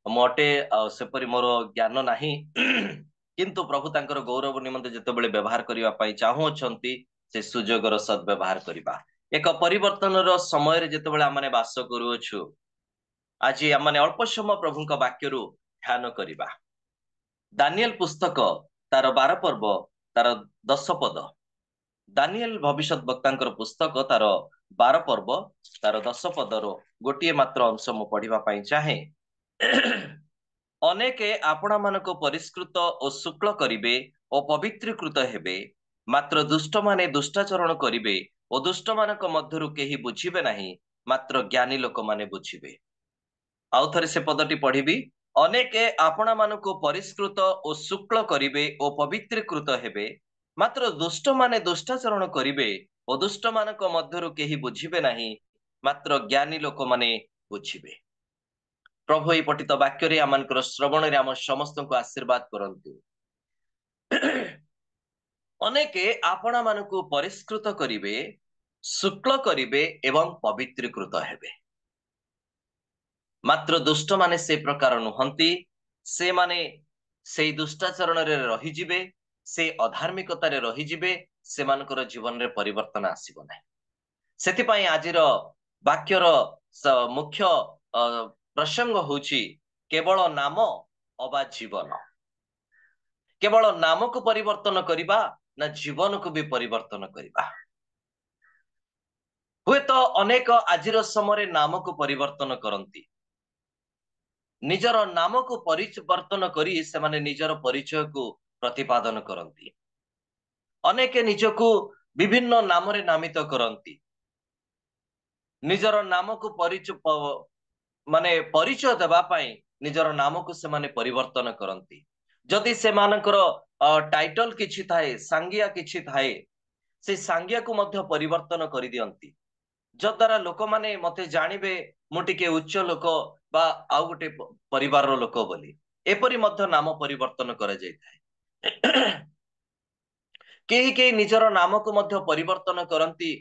मोटे सेपरी मोर ज्ञान नाही किंतु प्रभु तांकर गौरव निमंते जेतेबेले व्यवहार करिवा पई चाहूछंती से सुजोगर सद्व्यवहार करिबा एक परिवर्तन रो समय रे जेतेबेले आमने वास करूछु आज आमने अल्प समय प्रभुंक वाक्यरु ध्यान करिबा दानिएल पुस्तक तार 12 पर्व तार 10 पद दानिएल भविष्यत वक्तांकर पुस्तक तार 12 पर्व तार 10 पदर गोटे मात्र अंश मु पढ़िबा पई चाहे अनेके आपणा मानको परिष्कृत और शुक्ल करिवे और पवित्रीकृत हेबे मात्र दुष्ट माने दुष्टाचरण करिवे और दुष्ट मानक मध्यरु केही बुझिबे नाही मात्र ज्ञानी लोक माने बुझिबे आउ थरे से पदटी पढ़िबी अनेके आपणा मानको परिष्कृत और शुक्ल करिवे और पवित्रीकृत हेबे मात्र दुष्ट माने दुष्टाचरण करिवे और दुष्ट मानक मध्यरु केही बुझिबे नाही मात्र ज्ञानी लोक माने बुझिबे प्रभु एई पठित वाक्य रे आमानकर श्रवण रे आम समस्त को आशीर्वाद करंतु अनेके आपणा मानको परिष्कृत करिवे शुक्ल करिवे एवं पवित्रीकृत हेबे मात्र दुष्ट माने से प्रकार नुहंती से माने से दुष्टाचरण रे रही जिवे से अधार्मिकता रे रही जिवे से मानकर जीवन रे परिवर्तन आसीबो नै सेति पई आजिर वाक्यर मुख्य प्रसंग होची केवल नाम अबा जीवन केवल नाम को परिवर्तन करिबा ना जीवन को भी परिवर्तन करिबा हुए तो अनेक आजिर समय नाम को परिवर्तन करंती निजर नाम को परिवर्तन करी से माने निजर परिचय को प्रतिपादन करंती अनेक निजको विभिन्न नाम रे नामित करंती निजर नाम को माने परिचय देबा पाई निजर नाम को से माने परिवर्तन करंती जदि से मानकर टाइटल किछि थाए सांगिया किछि थाए से सांगिया को मध्य परिवर्तन करि दियंती जद्वारा लोक माने मते जानिबे मु टिके उच्च लोक बा आउ गोटे परिवार रो लोक बोली एपरि मध्य नाम परिवर्तन करा जाय थाए केही केही निजर नाम को मध्य परिवर्तन करंती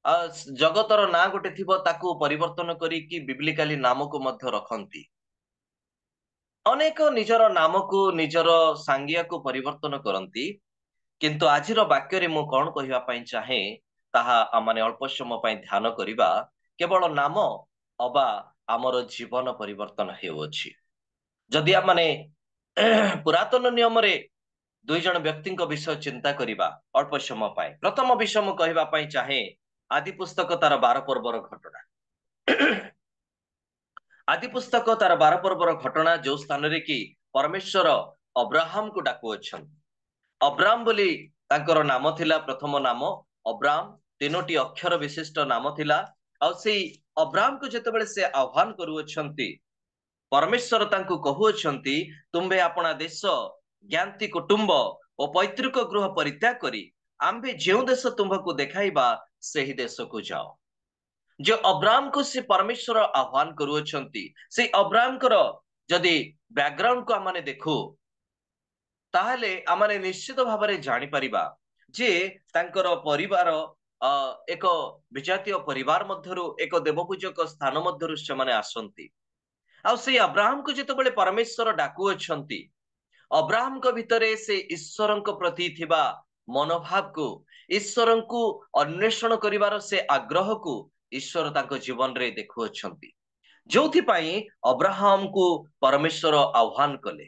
जगतर ना गोटे थिबो ताकू परिवर्तन करी कि बिब्लिकली नाम को मध्य रखंती अनेक निजर नाम को निजर सांगिया को परिवर्तन करंती किंतु आजिर वाक्य रे मु कोन कहिवा पई चाहे ताहा आमाने अल्प समय पई ध्यान करिबा केवल नाम अबा आमर जीवन परिवर्तन हेउछि जदि आमाने पुरातन नियम रे दुई जन व्यक्ति विषय चिंता करिबा अल्प समय पई प्रथम विषय मु कहिबा पई चाहे आदि पुस्तक तार 12 पर्वर घटना आदि पुस्तक तार 12 पर्वर घटना जो स्थान रे कि परमेश्वर अब्राहम को डाकू अछन अब्राम बोली तांकर नाम थिला प्रथम नाम अब्राम तीनोटी अक्षर विशिष्ट नाम थिला आ सेई अब्राम को जेतेबेले से आह्वान करू अछंती परमेश्वर तांको कहू अछंती तुंबे अपना देश ज्ञाति कुटुंब और पैतृक गृह परित्याग करी आंबे जेउ देश तुमको देखाइबा सेही देश को जाओ जो अब्राम को से परमेश्वर आह्वान करू अछंती से अब्राम कर जदि बैकग्राउंड को आमाने देखू ताहले आमाने निश्चित भाव में जानी परिबा जे तांकर परिवार एक विजातीय परिवार मध्यरु एक देवपूजक स्थान मध्यरु से माने आसंती आ से अब्राहम को जेतेबेले परमेश्वर डाकू अछंती अब्राहम को भितरे से ईश्वर को प्रति थिबा मनोभाव को ईश्वर को अन्वेषण करिवार से आग्रह को ईश्वर तांको जीवन रे देखु अछंती जोथि पई अब्राहम को परमेश्वर आह्वान कले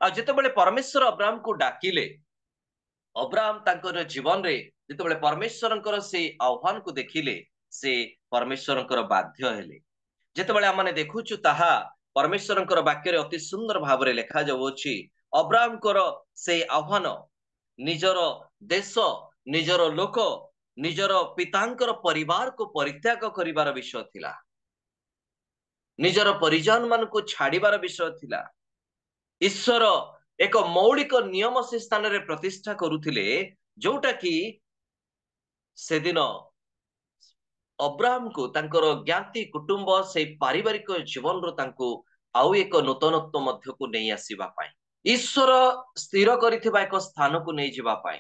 आ जेतेबेले परमेश्वर अब्राहम को डाकिले अब्राहम तांकर जीवन रे जेतेबेले परमेश्वरंकर से आह्वान को देखिले से परमेश्वरंकर बाध्य हेले जेतेबेले आमाने देखुछु ताहा परमेश्वरंकर वाक्य रे अति सुंदर भाव रे लेखा जाउछि अब्राहम कर से आह्वान निजर देश निजर लोक निजर पितांकर परिवार को परित्याग करिवार विषय थिला निजर परिजन मान को छाड़िबार विषय थिला ईश्वर एक मौलिक नियम से स्थान रे प्रतिष्ठा करुथिले जोटा कि सेदिन अब्राहम को तांकर ज्ञाति कुटुंब से पारिवारिक जीवन रो तांको आउ एक नूतनत्व मध्य को नहीं आसीबा पाई ईश्वर स्थिर करिथिबा एक स्थान को नहीं जिबा पाई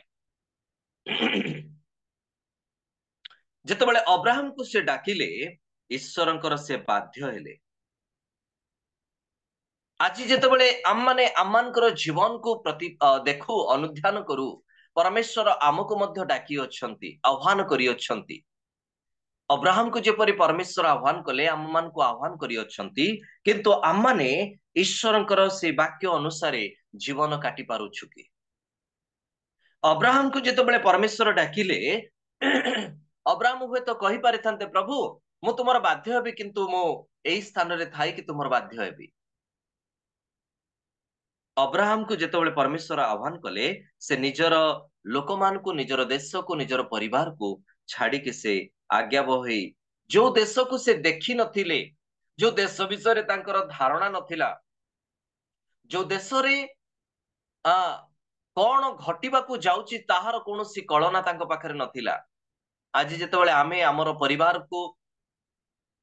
जेतेबेले अब्राहम को से डाकिले ईश्वरंकर से बाध्य हेले आज जेतेबेले आम माने आमानकर जीवन को प्रति देखु अनुध्यान करू परमेश्वर आमको मध्य डाकी अछंती आह्वान करी अछंती अब्राहम को जेपरि परमेश्वर आह्वान कले आम मान को आह्वान करी अछंती किंतु आम माने ईश्वरंकर से वाक्य अनुसार जीवन काटी पारुछु कि अब्राहम को जेतेबेले परमेश्वर डाकिले अब्राहम हुए तो कहि पारिथान्ते प्रभु मु तुमर बाध्य हेबी किंतु मु एई स्थान रे थाई कि तुमर बाध्य हेबी अब्राहम को जेतेबेले परमेश्वर आह्वान कले से निजर लोक मान को निजर देश को निजर परिवार को छाड़ी के से आज्ञा बही जो देश को से देखी नथिले जो देश विषय तांकर धारणा नथिला जो देश रे कौन घटिबाकू जाउची ताहार कोनोसी कल्पना तांको पाखरे नथिला आज जेतेबेले आमे हमर परिवार को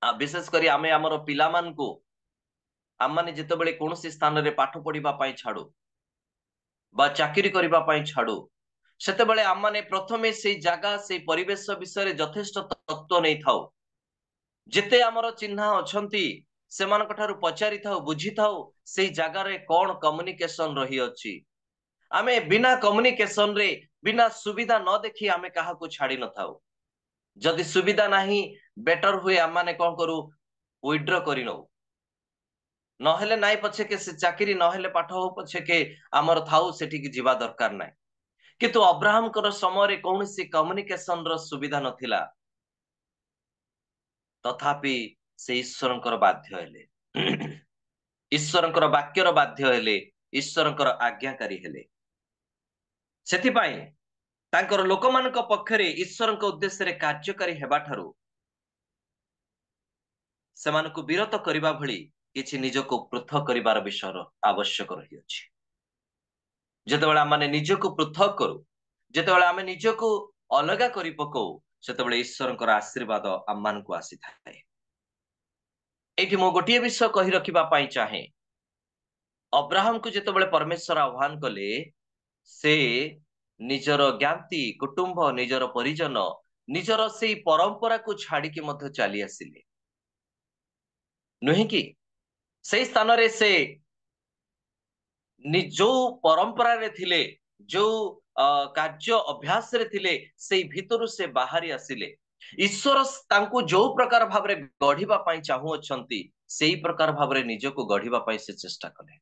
विशेष करी आमे हमर पिला मान को आम माने जेतेबेले कोनोसी स्थान रे पाठ पढ़िबा पई छाडू बा चाकरी करिबा पई छाडू सेतेबेले आम माने प्रथमे से जागा से परिवेश विषय रे यथेष्ट तत्व नै थाउ जेते हमर चिन्हा अछंती सेमान कठारु पचारि थाउ बुझी थाउ से जागा रे कोन कम्युनिकेशन रही अछि आमे बिना कम्युनिकेशन रे बिना सुविधा न देखी आमे काहा को छाडी न थाउ जदि सुविधा नाही बेटर हुए आम माने कोन करू विथड्र करि नउ नहेले नाई पछे के से चाकरी नहेले पाठ हो पछे के आमर थाउ सेठी की जीवा दरकार नाई किंतु अब्राहम कर समय रे कौनसी कम्युनिकेशन रो सुविधा नथिला तथापि से ईश्वरंकर बाध्य हेले ईश्वरंकर वाक्यर बाध्य हेले ईश्वरंकर आज्ञाकारी हेले सेथि पई तांकर लोकमानक पक्षरे ईश्वरंक उद्देश्य रे कार्यकारी हेबा ठारू सेमानकु विरत करिबा भली किछि निजको पृथक करिबार विषय आवश्यक रही अछि जेतेबेला माने निजको पृथक करू जेतेबेला आमे निजको अलगा करि पकौ सेतेबेले ईश्वरंकर आशीर्वाद आमान को आसी थाए एठी मो गोटिए विषय कहि रखिबा पई चाहे अब्राहम को जेतेबेले परमेश्वर आह्वान कले से निजर ज्ञाति कुटुंब निजर परिजन निजर सेई परंपरा को छाड़ी के मध्य चली आसिले नुहे कि से स्थान रे से जो परंपरा रे थिले जो कार्य अभ्यास रे थिले से भीतरु से बाहरी आसिले ईश्वर तांको जो प्रकार भाबरे गढ़िबा पई चाहू अछंती सेई प्रकार भाबरे निजको गढ़िबा पई से चेष्टा कले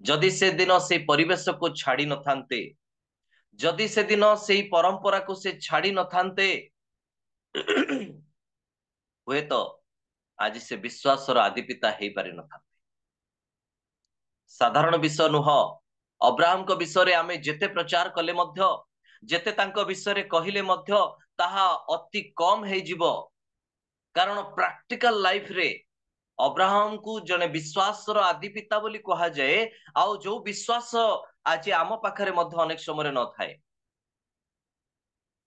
जदि से दिन से परिवेश को छाड़ी न थांते जदि से दिन से परंपरा को से छाड़ी न थांते हुए तो आज से विश्वासर आदि पिता हेई पारि न थांते साधारण विषय नुह अब्राहम को विषय रे आमे जेते प्रचार कले मध्य जेते तांको विषय रे कहिले मध्य ताहा अति कम हेई जिवो कारण प्रैक्टिकल लाइफ रे अब्राहम को जने विश्वासर आदि पिता बोली कहा जाए आउ जो विश्वास आज आम पाखरे मध्य अनेक समय न थाए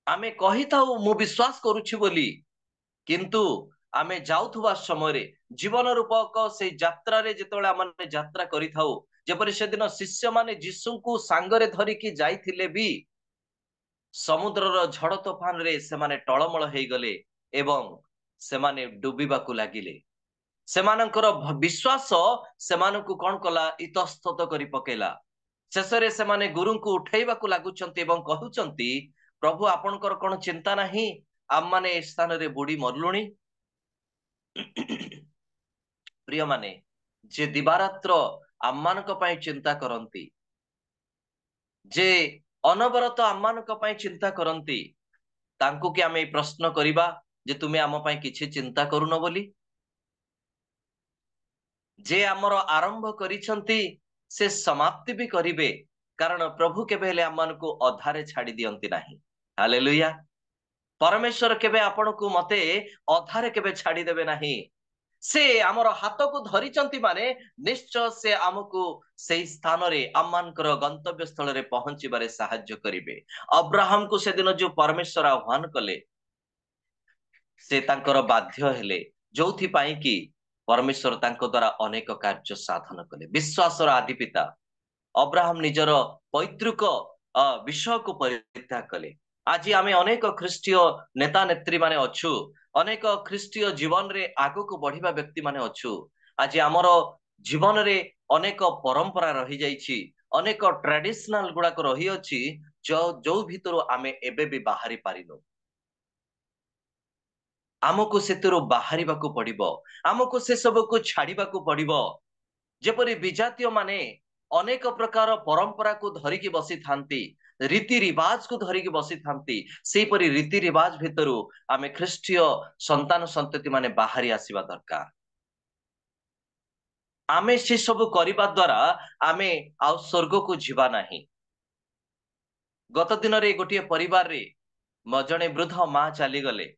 आमे कहि थाउ मु विश्वास करूछि बोली किंतु आमे जाउथुबा समय रे जीवन रूपक से यात्रा रे जेतोले आमे यात्रा करि थाउ जेपरि से दिन शिष्य माने यीशु को सांगरे धरि कि जाइथिले भी समुद्रर झड़ तूफान रे से माने टळमळ हेई गले एवं से माने डुबिबा को लागिले सेमानकर विश्वास सेमानकु कोन कला इतस्तत करि पकेला शेषरे से माने गुरु को उठैबा को लागुचंती एवं कहउचंती प्रभु आपनकर कोन चिंता नाही आम माने ए स्थान रे बुडी मरलुणी प्रिय माने जे दिवारात्र आम्मानक पई चिंता करंती जे अनवरत आम्मानक पई चिंता करंती तांको कि आमे प्रश्न करिबा जे तुमे आम पई किछि चिंता करूनो बोली जे आमर आरंभ करिसंती से समाप्ति भी करिवे कारण प्रभु केबे हेले आमମାନଙ୍କୁ अधारे छाड़ी दियंती नाही। हालेलुया। परमेश्वर केबे आपनको मते अधारे केबे छाड़ी देबे नाही। से आमर हाथ को धरिचंती माने निश्चय से आमको सेई स्थान रे आममानकर गंतव्य स्थल रे पहुंचीबारे साहाय्य करिवे। अब्राहम को से दिन जो परमेश्वर आह्वान कले से तांकर बाध्य हेले, जोथि पाई कि परमेश्वर तांको द्वारा अनेक कार्य साधन कले। विश्वासर आदि पिता अब्राहम निजर पैतृक विषय को परित्याग कले। आज आमे अनेक ख्रीष्टीय नेता नेत्री माने अच्छु, अनेक ख्रीष्टीय जीवन रे आगु को बढ़िबा व्यक्ति माने अच्छु। आज आमर जीवन रे अनेक परंपरा रही जाइछि, अनेक ट्रेडिशनल गुडा को रही अछि जो भितरो आमे एबे भी बाहरी पारिनो। आमको सेतरो बाहरिबाकू पड़िबो, आमको से सब को छाड़िबाकू पड़िबो। जेपरि विजातीय माने अनेक प्रकार परंपरा को धरिकी बसी थांती, रीति रिवाज को धरिकी बसी थांती, सेही परि रीति रिवाज भितरु आमे ख्रीष्टीय संतान संतति माने बाहरी आसीबा दरकार। आमे से सब करिबा द्वारा आमे आउ स्वर्ग को जीवा नाही। गत दिन रे गोटिए परिवार रे जणे वृद्ध मां चली गले।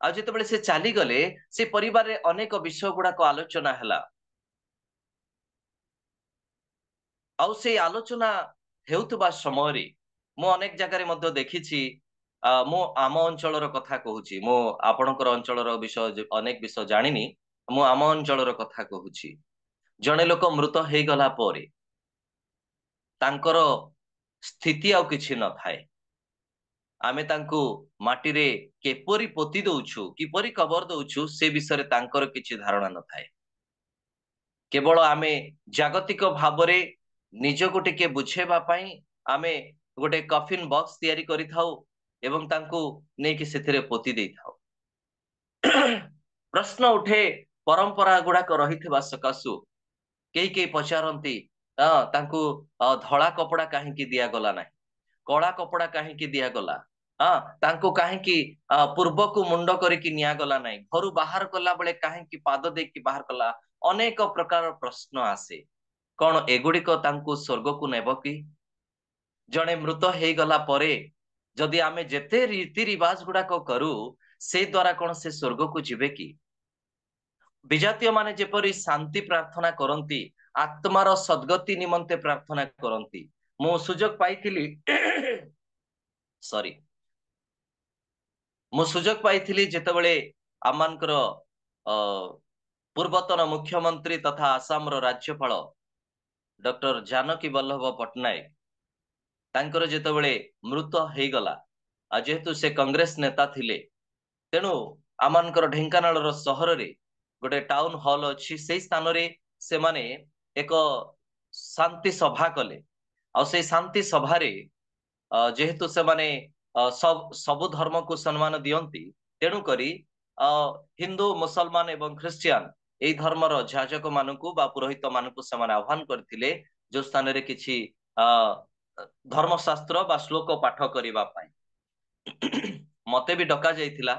आ जेतेबेले से चली गले से परिवार रे अनेक विषय गुडा को आलोचना हला। आउ से आलोचना हेउतबा समय रे मो अनेक जगह मध्ये देखिछि। मो आम अंचलर कथा कहूछि, मो आपणकर अंचलर विषय अनेक विषय जानिनी, मो आम अंचलर कथा कहूछि। जणे लोक मृत हेई गला परे तांकर स्थिति आउ किछि न थाए। आमे तांको माटी रे केपरि पोती दउछु, किपरि कबर दउछु, से विषय तांकर किछि धारणा न थाए। केवल आमे जागतिक भावरे निजको टिके बुझेबा पई आमे गोटे कफिन बॉक्स तैयारी करि थाउ एवं तांको नेकी सेथिरे पोती देई थाउ। प्रश्न उठे परंपरा गुडा को रहिथिबा सकासु केई पचारंती तांको धळा कपड़ा काहे कि दिया गला नाही, कळा कपड़ा काहे कि दिया गला, तांको काहे कि पूर्व को मुंड करिकि निया गला नाही, घरु बाहर कला बेले काहे कि पाद देकी बाहर कला। अनेक प्रकार प्रश्न आसे। कौन एगुड़िक तांको स्वर्ग को नेब कि? जणे मृत हेई गला परे जदि आमे जेते रीति रिवाज गुडाक करू से द्वारा कौन से स्वर्ग को जिबे कि? विजातीय माने जेपरि शांति प्रार्थना करंती, आत्मार सद्गति निमंते प्रार्थना करंती। मो सुजोग पाइथिली सॉरी मो सुजोग पाइथिली जेतेबेले आमानकर पूर्वतन मुख्यमंत्री तथा आसाम रो राज्यपाल डॉक्टर जानकी वल्लभ पट्टनायक तांकर जेतेबेले मृत हेई गला, जेहेतु से कांग्रेस नेता थिले, तेणु आमानकर ढेंकानाल रो सहर रे गोटे टाउन हॉल अछि। से स्थान रे से माने एक शांति सभा कले। आ से शांति सभा रे जेहेतु से माने सब धर्म को सम्मान दियंती, तेणु करी हिंदू मुसलमान एवं ख्रिस्टियन एई धर्मर जाजक मानकु बा पुरोहित मानकु समान आह्वान करथिले, जो स्थान रे किछि धर्मशास्त्र बा श्लोक पाठ करिबा पई। मते भी डका जाइथिला।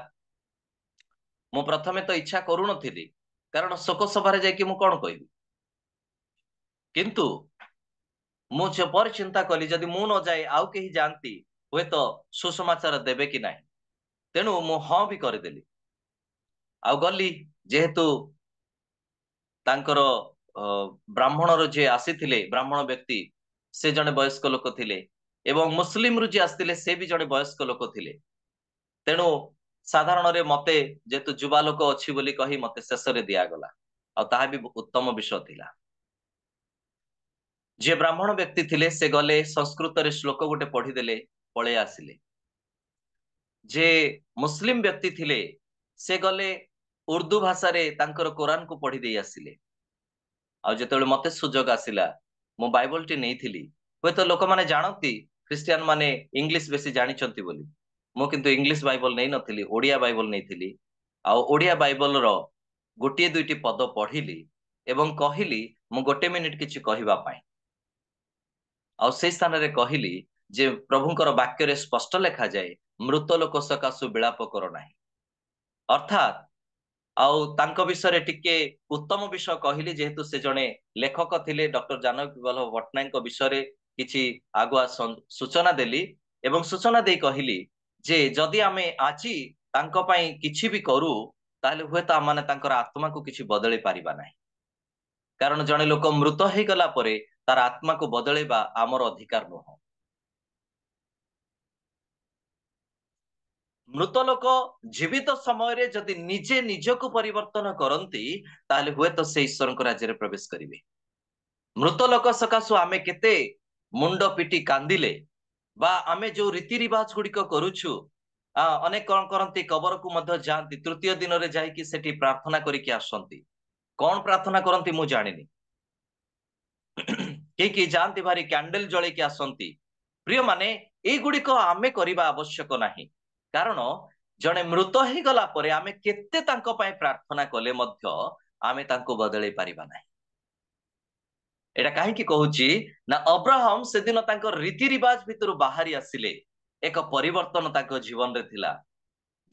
मु प्रथमे तो इच्छा करू नथिली, कारण शोक सभारे जाइकि मु कोन कहबी, किंतु मु पर चिंता कली जदि मु न जाए आउ केही जानती हुए तो सुसमाचार देबे कि नाही। तेणु मु हाँ भी करदेली। आउ गली जेहेतु तांकर ब्राह्मणर जे आसीथिले ब्राह्मण व्यक्ति से जने वयस्क लोक थिले एवं मुस्लिम रु जे आसीथिले से भी जने वयस्क लोक थिले। तेणु साधारण रे मते जेतु जुवा लोक अछि बोली कही मते शेष रे दिया गला। आ ताहा भी उत्तम विषय थिला। जे ब्राह्मण व्यक्ति थिले से गले संस्कृत रे श्लोक गोटे पढ़ी देले, पळे आसिले। जे मुस्लिम व्यक्ति थिले से गले उर्दू भाषा रे तांकर कुरान को पढ़ी देई आसिले। आ जेतेबेले मते सुजोग आसिला मो बाइबल टी नेइथिली। होय तो लोक माने जानती ख्रिस्टियन माने इंग्लिश बेसी जानिचंती बोली, मो किंतु इंग्लिश बाइबल नै नथिली, ओडिया बाइबल नेइथिली। आ ओडिया बाइबल रो गोटिए दुईटी पद पढ़िली एवं कहिली मु गोटे मिनिट किछि कहिबा पाई। आ से स्थान रे कहिली जे प्रभुंकर वाक्य रे स्पष्ट लेखा जाए, मृत लोक सकासु विलाप करो नाही। अर्थात आउ तांको विषय टिके उत्तम विषय कहली, जेहेतु से जने लेखक थिले डॉक्टर जानकी वल्लभ पट्टनायक विषय କିଛି ଆଗୁଆ ସୂଚନା ଦେଲି ଏବଂ ସୂଚନା ଦେଇ କହିଲି ଯେ ଯଦି ଆମେ ଆଜି ତାଙ୍କ ପାଇଁ କିଛି ବି କରୁ ତାହେଲେ ହୁଏତ ଆମମାନେ ତାଙ୍କର ଆତ୍ମାକୁ କିଛି ବଦଳେଇ ପାରିବା ନାହିଁ। କାରଣ ଜଣେ ଲୋକ ମୃତ ହେଇଗଲା ପରେ ତାର ଆତ୍ମାକୁ ବଦଳେଇବା ଆମର ଅଧିକାର ନୁହଁ। ମୃତ ଲୋକ ଜୀବିତ ସମୟରେ ଯଦି ନିଜେ ନିଜକୁ ପରିବର୍ତ୍ତନ କରନ୍ତି ତାହେଲେ ହୁଏତ ସେ ଈଶ୍ୱରଙ୍କ ରାଜ୍ୟରେ ପ୍ରବେଶ କରିବେ। ମୃତ ଲୋକ ସକାଶୁ ଆମେ କେତେ ମୁଣ୍ଡ ପିଟି କାନ୍ଦିଲେ ବା ଆମେ ଯୋଉ ରୀତି ରିବାଜ ଗୁଡିକ କରୁଛୁ, ଅନେକ କଣ କରନ୍ତି କବରକୁ ମଧ୍ୟ ଯାଆନ୍ତି, ତୃତୀୟ ଦିନରେ ଯାଇକି ସେଠି ପ୍ରାର୍ଥନା କରିକି ଆସନ୍ତି। କଣ ପ୍ରାର୍ଥନା କରନ୍ତି ମୁଁ ଜାଣିନି, କେହି ଯାଆନ୍ତି ଭାରି କ୍ୟାଣ୍ଡେଲ ଜଳେଇକି ଆସନ୍ତି। ପ୍ରିୟ ମାନେ ଏଇଗୁଡିକ ଆମେ କରିବା ଆବଶ୍ୟକ ନାହିଁ, କାରଣ ଜଣେ ମୃତ ହେଇଗଲା ପରେ ଆମେ କେତେ ତାଙ୍କ ପାଇଁ ପ୍ରାର୍ଥନା କଲେ ମଧ୍ୟ ଆମେ ତାଙ୍କୁ ବଦଳେଇ ପାରିବା ନାହିଁ। ଏଇଟା କାହିଁକି କହୁଛି ନା ଅବ୍ରାହମ ସେଦିନ ତାଙ୍କ ରୀତି ରିବାଜ ଭିତରୁ ବାହାରି ଆସିଲେ, ଏକ ପରିବର୍ତ୍ତନ ତାଙ୍କ ଜୀବନରେ ଥିଲା।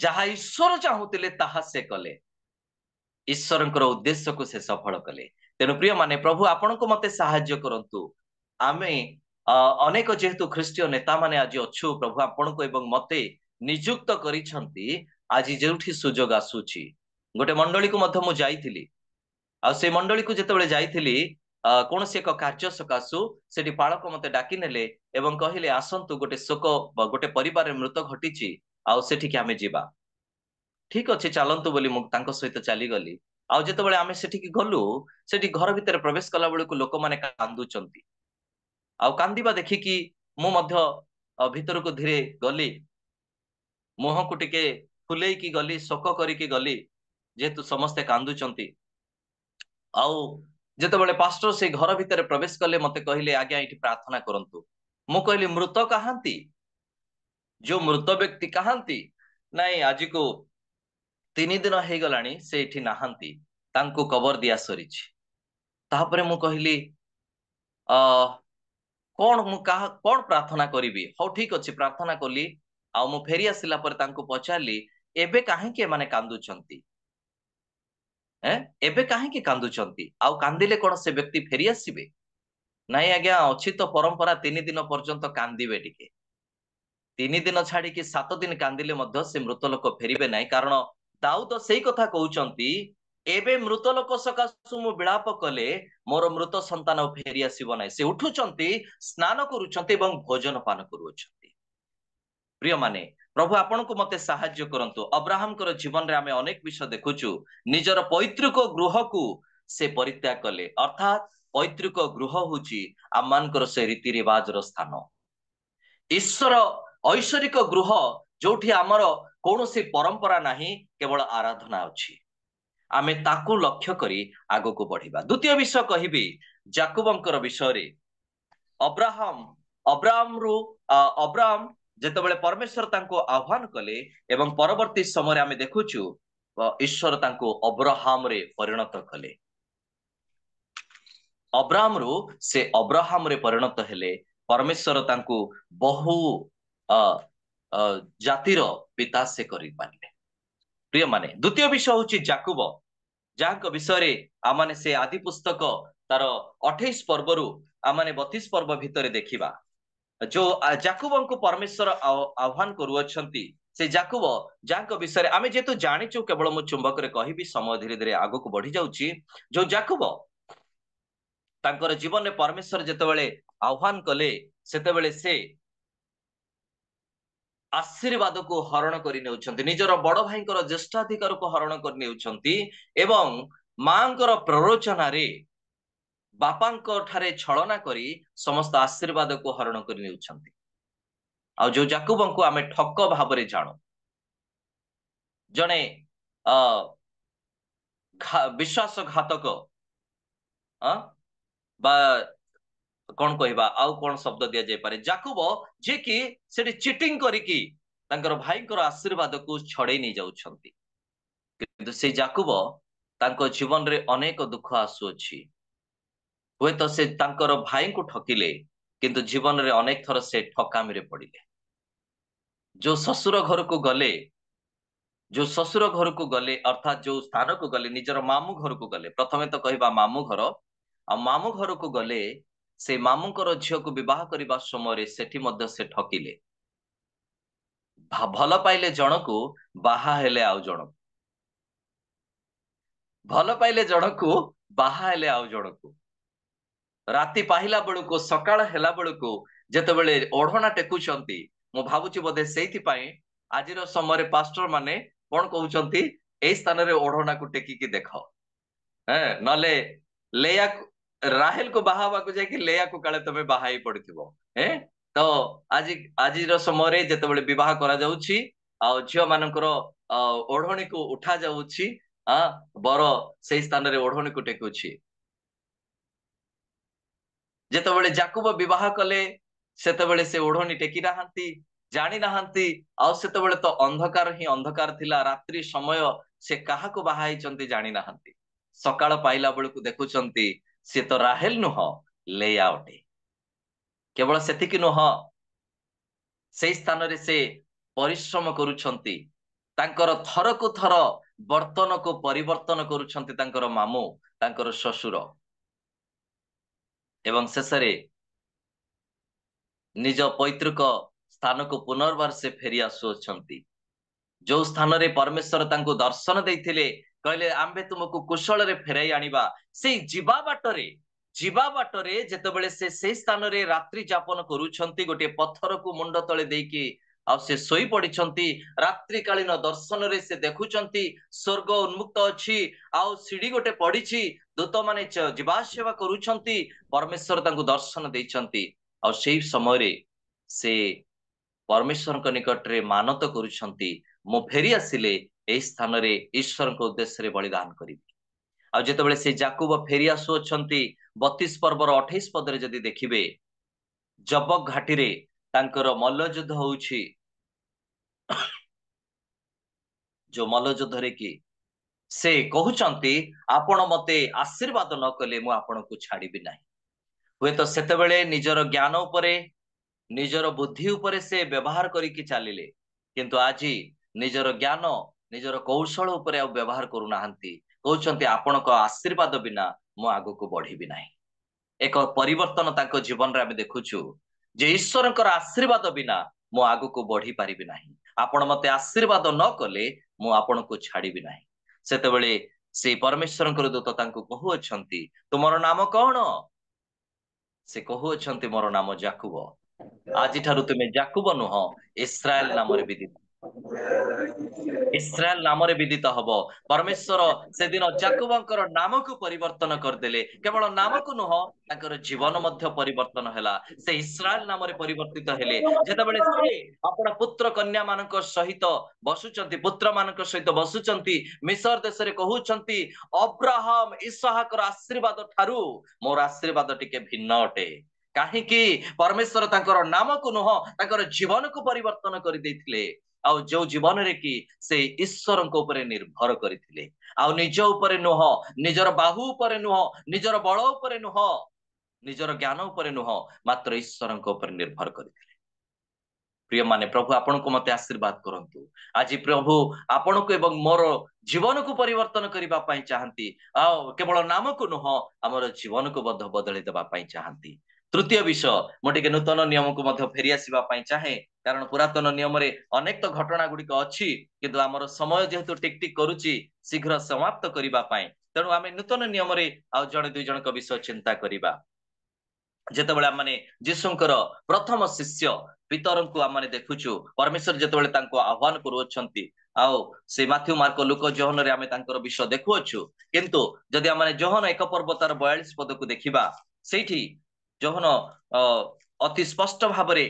ଯାହା ଈଶ୍ୱର ଚାହୁଁଥିଲେ ତାହା ସେ କଲେ, ଈଶ୍ୱରଙ୍କର ଉଦ୍ଦେଶ୍ୟକୁ ସେ ସଫଳ କଲେ। ତେଣୁ ପ୍ରିୟ ମାନେ ପ୍ରଭୁ ଆପଣଙ୍କୁ ମତେ ସାହାଯ୍ୟ କରନ୍ତୁ। ଆମେ ଅନେକ ଯେହେତୁ ଖ୍ରୀଷ୍ଟୀୟ ନେତା ମାନେ ଆଜି ଅଛୁ, ପ୍ରଭୁ ଆପଣଙ୍କୁ ଏବଂ ମତେ ନିଯୁକ୍ତ କରିଛନ୍ତି। ଆଜି ଯେଉଁଠି ସୁଯୋଗ ଆସୁଛି, ଗୋଟେ ମଣ୍ଡଳୀକୁ ମଧ୍ୟ ମୁଁ ଯାଇଥିଲି, ଆଉ ସେ ମଣ୍ଡଳୀକୁ ଯେତେବେଳେ ଯାଇଥିଲି କୌଣସି ଏକ କାର୍ଯ୍ୟ ସକାଶୁ ସେଠି ପାଳକ ମତେ ଡାକି ନେଲେ ଏବଂ କହିଲେ ଆସନ୍ତୁ ଗୋଟେ ଶୋକ ଗୋଟେ ପରିବାରରେ ମୃତ ଘଟିଛି, ଆଉ ସେଠିକି ଆମେ ଯିବା। ଠିକ ଅଛି ଚାଲନ୍ତୁ ବୋଲି ମୁଁ ତାଙ୍କ ସହିତ ଚାଲିଗଲି। ଆଉ ଯେତେବେଳେ ଆମେ ସେଠିକି ଗଲୁ, ସେଠି ଘର ଭିତରେ ପ୍ରବେଶ କଲା ବେଳକୁ ଲୋକମାନେ କାନ୍ଦୁଛନ୍ତି। ଆଉ କାନ୍ଦିବା ଦେଖିକି ମୁଁ ମଧ୍ୟ ଭିତରକୁ ଧୀରେ ଗଲି, ମୁହଁକୁ ଟିକେ ଫୁଲେଇକି ଗଲି, ଶୋକ କରିକି ଗଲି, ଯେହେତୁ ସମସ୍ତେ କାନ୍ଦୁଛନ୍ତି। ଆଉ ଯେତେବେଳେ ପାଷ୍ଟର ସେଇ ଘର ଭିତରେ ପ୍ରବେଶ କଲେ ମତେ କହିଲେ ଆଜ୍ଞା ଏଇଠି ପ୍ରାର୍ଥନା କରନ୍ତୁ। ମୁଁ କହିଲି ମୃତ କାହାନ୍ତି? ଯୋଉ ମୃତ ବ୍ୟକ୍ତି କାହାନ୍ତି? ନାଇଁ ଆଜିକୁ 3 ଦିନ ହେଇଗଲାଣି ସେ ଏଠି ନାହାନ୍ତି, ତାଙ୍କୁ କବର ଦିଆ ସରିଛି। ତାପରେ ମୁଁ କହିଲି କଣ ମୁଁ କଣ ପ୍ରାର୍ଥନା କରିବି? ହଉ ଠିକ ଅଛି ପ୍ରାର୍ଥନା କଲି। ଆଉ ମୁଁ ଫେରି ଆସିଲା ପରେ ତାଙ୍କୁ ପଚାରିଲି ଏବେ କାହିଁକି ଏମାନେ କାନ୍ଦୁଛନ୍ତି? ଏବେ କାହିଁକି କାନ୍ଦୁଛନ୍ତି? ଆଉ କାନ୍ଦିଲେ କଣ ସେ ବ୍ୟକ୍ତି ଫେରି ଆସିବେ? ନାଇଁ ଆଜ୍ଞା ଅଛି ତ ପରମ୍ପରା, 3 ଦିନ ପର୍ଯ୍ୟନ୍ତ କାନ୍ଦିବେ ଟିକେ। 3 ଦିନ ଛାଡିକି 7 ଦିନ କାନ୍ଦିଲେ ମଧ୍ୟ ସେ ମୃତ ଲୋକ ଫେରିବେ ନାହିଁ, କାରଣ ଦାଉଦ ସେଇ କଥା କହୁଛନ୍ତି, ଏବେ ମୃତ ଲୋକ ସକାଶୁ ମୁଁ ବିଳାପ କଲେ ମୋର ମୃତ ସନ୍ତାନ ଫେରି ଆସିବ ନାହିଁ। ସେ ଉଠୁଛନ୍ତି, ସ୍ନାନ କରୁଛନ୍ତି ଏବଂ ଭୋଜନ ପାନ କରୁଅଛନ୍ତି। ପ୍ରିୟ ମାନେ ପ୍ରଭୁ ଆପଣଙ୍କୁ ମତେ ସାହାଯ୍ୟ କରନ୍ତୁ। ଅବ୍ରାହମଙ୍କର ଜୀବନରେ ଆମେ ଅନେକ ବିଷୟ ଦେଖୁଛୁ, ନିଜର ପୈତୃକ ଗୃହକୁ ସେ ପରିତ୍ୟାଗ କଲେ, ଅର୍ଥାତ୍ ପୈତୃକ ଗୃହ ହଉଛି ଆମମାନଙ୍କର ସେ ରୀତି ରିବାଜର ସ୍ଥାନ। ଈଶ୍ୱର ଐଶ୍ୱରିକ ଗୃହ ଯୋଉଠି ଆମର କୌଣସି ପରମ୍ପରା ନାହିଁ, କେବଳ ଆରାଧନା ଅଛି। ଆମେ ତାକୁ ଲକ୍ଷ୍ୟ କରି ଆଗକୁ ବଢିବା। ଦ୍ୱିତୀୟ ବିଷୟ କହିବି ଯାକୁବଙ୍କର ବିଷୟରେ। ଅବ୍ରାହମ ଯେତେବେଳେ ପରମେଶ୍ୱର ତାଙ୍କୁ ଆହ୍ୱାନ କଲେ ଏବଂ ପରବର୍ତ୍ତୀ ସମୟରେ ଆମେ ଦେଖୁଛୁ ଈଶ୍ୱର ତାଙ୍କୁ ଅବ୍ରାହାମରେ ପରିଣତ କଲେ। ଅବ୍ରାହମରୁ ସେ ଅବ୍ରାହାମରେ ପରିଣତ ହେଲେ। ପରମେଶ୍ୱର ତାଙ୍କୁ ବହୁ ଜାତିର ପିତା ସେ କରିପାରିଲେ। ପ୍ରିୟ ମାନେ ଦ୍ୱିତୀୟ ବିଷୟ ହଉଛି ଯାକୁବ, ଯାହାଙ୍କ ବିଷୟରେ ଆମମାନେ ସେ ଆଦି ପୁସ୍ତକ ତାର 28 ପର୍ବରୁ ଆମମାନେ 32 ପର୍ବ ଭିତରେ ଦେଖିବା। ଯୋଉ ଯାକୁବଙ୍କୁ ପରମେଶ୍ୱର ଆହ୍ୱାନ କରୁଅଛନ୍ତି, ସେ ଯାକୁବ ଯାହାଙ୍କ ବିଷୟରେ ଆମେ ଯେହେତୁ ଜାଣିଛୁ, କେବଳ ମୁଁ ଚୁମ୍ବକରେ କହିବି, ସମୟ ଧୀରେ ଧୀରେ ଆଗକୁ ବଢି ଯାଉଛି। ଯୋଉ ଯାକୁବ ତାଙ୍କର ଜୀବନରେ ପରମେଶ୍ୱର ଯେତେବେଳେ ଆହ୍ୱାନ କଲେ, ସେତେବେଳେ ସେ ଆଶୀର୍ବାଦକୁ ହରଣ କରି ନେଉଛନ୍ତି, ନିଜର ବଡ ଭାଇଙ୍କର ଜ୍ୟେଷ୍ଠାଧିକାରକୁ ହରଣ କରି ନେଉଛନ୍ତି ଏବଂ ମାଙ୍କର ପ୍ରରୋଚନାରେ ବାପାଙ୍କ ଠାରେ ଛଳନା କରି ସମସ୍ତ ଆଶୀର୍ବାଦକୁ ହରଣ କରି ନେଉଛନ୍ତି। ଆଉ ଯୋଉ ଯାକୁବଙ୍କୁ ଆମେ ଠକ ଭାବରେ ଜାଣୁ, ଜଣେ ବିଶ୍ୱାସଘାତକ ବା କଣ କହିବା, ଆଉ କଣ ଶବ୍ଦ ଦିଆଯାଇପାରେ, ଯାକୁବ ଯିଏକି ସେଠି ଚିଟିଂ କରିକି ତାଙ୍କର ଭାଇଙ୍କର ଆଶୀର୍ବାଦକୁ ଛଡେଇ ନେଇ ଯାଉଛନ୍ତି। କିନ୍ତୁ ସେ ଯାକୁବ ତାଙ୍କ ଜୀବନରେ ଅନେକ ଦୁଃଖ ଆସୁଅଛି। ହୁଏତ ସେ ତାଙ୍କର ଭାଇଙ୍କୁ ଠକିଲେ, କିନ୍ତୁ ଜୀବନରେ ଅନେକ ଥର ସେ ଠକାମିରେ ପଡିଲେ। ଯୋଉ ଶ୍ୱଶୁର ଘରକୁ ଗଲେ ଅର୍ଥାତ ଯୋଉ ସ୍ଥାନକୁ ଗଲେ, ନିଜର ମାମୁଁ ଘରକୁ ଗଲେ, ପ୍ରଥମେ ତ କହିବା ମାମୁଁ ଘର। ଆଉ ମାମୁଁ ଘରକୁ ଗଲେ से मामुंकर झील को विवाह करने समय सेठी मध्य से ठकिले भल पाइले जन को बाहा हेले आउ जन भल पाइले जन को बाहा हेले आउ जन को राति पाहिला बेलू को सकाळ हेला बेलू को जेतेबेले ओढ़ना टेकुचंती मु भाबुची बोधे सेइथिपाई आजिर समय पास्टर माने कोन कहउचंती एई स्थान रे ओढ़ना को टेकी देख नले लेया राहेल को बाहावा को जाके लेया को काले तमे बाहाई पड़िथिबो तो आजिर समय जेतेबेले विवाह करा जाउची आ झियो मानकर ओढ़णी को उठा जाउची बर सेई स्थान रे ओढ़णी को टेकुची जेतेबेले जाकुब विवाह कले सेतेबेले से ओढ़णी टेकी नाहांती जानी नाहांती आउ सेतेबेले तो अंधकार ही अंधकार थिला रात्रि समय से काहाको बाहाइचंती जानी नाहांती सकाळ पाइला बेलू देखुचंती से तो राहेल नुह लेया अटे केवल सेतिकी नुह से स्थान रे से परिश्रम करूछंती तांकर थर को थर बर्तन को परिवर्तन करूछंती तांकर मामू तांकर ससुर एवं शेषरे निज पैतृक स्थान को पुनर्बार से फेरी आसुअछंती जो स्थान रे परमेश्वर तांको दर्शन देइथिले कहले आम्बे तुमको कुशल रे फेराई आनिबा से जीवा बाटरे जेतेबेले से स्थान रे रात्रि जापन करूछंती गोटे पत्थर को मुंड तळे देकी आ से सोई पडिछंती रात्रि कालीन दर्शन रे से देखुचंती स्वर्ग उन्मुक्त अछि आ सीढ़ी गोटे पडिछि दूत माने जीवा सेवा करूछंती परमेश्वर तांको दर्शन देइछंती आ सेई समय रे से परमेश्वर को निकट रे मानत करूछंती मो फेरी आसिले एई स्थान रे ईश्वर को उद्देश्य रे बलिदान करिबी आ जेतेबेले से जाकुब फेरी आसुअछंती 32 पर्वर 28 पद रे जदि देखिबे जबक घाटी रे तांकर मल्लयुद्ध होउछि जो मल्लयुद्ध रे की से कहउचंती आपण मते आशीर्वाद न कले मु आपण को छाड़ीबी नाही हुए तो सेतेबेले निजर ज्ञान उपरे निजर बुद्धि उपरे से व्यवहार करिकी चलिले किंतु आजी निजर ज्ञान निजर कौशल उपरे आ व्यवहार करू नाहंती कहउचंती आपण को आशीर्वाद बिना मु आगु को बढ़ीबी नाही एक परिवर्तन ताको जीवन रे हम देखुछु जे ईश्वरकर आशीर्वाद बिना मु आगु को बढ़ी पारिबी नाही आपण मते आशीर्वाद न कले मु आपण को छाड़ीबी नाही सेतेबेले से परमेश्वरकर दूत तांको कहउछंती तुमरो नाम कोन से कहउछंती मोर नाम जाकुब आज ठारू तुमे जाकुब नुह इस्राएल नाम रे विदित इस्राएल नाम रे विदित हबो परमेश्वर से दिन जाकुबंकर नाम को परिवर्तन करदेले केवल नाम को नुह ताकर जीवन मध्य परिवर्तन हैला से इस्राएल नाम रे परिवर्तित हेले जेतेबेले से आपण पुत्र कन्या मानक सहित बसुचंती पुत्र मानक सहित बसुचंती मिस्र देश रे कहउचंती अब्राहम इसहाकर आशीर्वाद ठारू मोर आशीर्वाद टिके भिन्न अटे काहेकि परमेश्वर तांकर नाम को नुह ताकर जीवन को परिवर्तन कर देथिले आ जो जीवन रे की से ईश्वर को ऊपर निर्भर करथिले आ निज ऊपर नुह निजर बाहु ऊपर नुह निजर बल ऊपर नुह निजर ज्ञान ऊपर नुह मात्र ईश्वर को ऊपर निर्भर करथिले प्रिय माने प्रभु आपण को मते आशीर्वाद करंतु आज प्रभु आपण को एवं मोर जीवन को परिवर्तन करिबा पई चाहंती आ केवल नाम को नुह हमर जीवन को बदली देबा पई चाहंती तृतीय विषय मोटे नूतन नियम को मध्य फेरी आसीबा पई चाहे कारण पुरातन नियम रे अनेक तो घटना गुड़िक अच्छी किंतु आमर समय जेहेतु टिक टिक करुची शीघ्र समाप्त करिबा पई तेणु आमे नूतन नियम रे आ जणे दुई जणक विषय चिंता करिबा जेतेबेले आमे जीशुंकर प्रथम शिष्य पितर को आमे देखुछु परमेश्वर जेतेबेले तांको आह्वान करूछंती आउ से माथ्यू मार्क लुक जोहन रे आमे तांकर विषय देखुछु किंतु जदि आमे जोहन एक पर्व तार 42 पद को देखिबा सेठी जोहन अति स्पष्ट भाबरे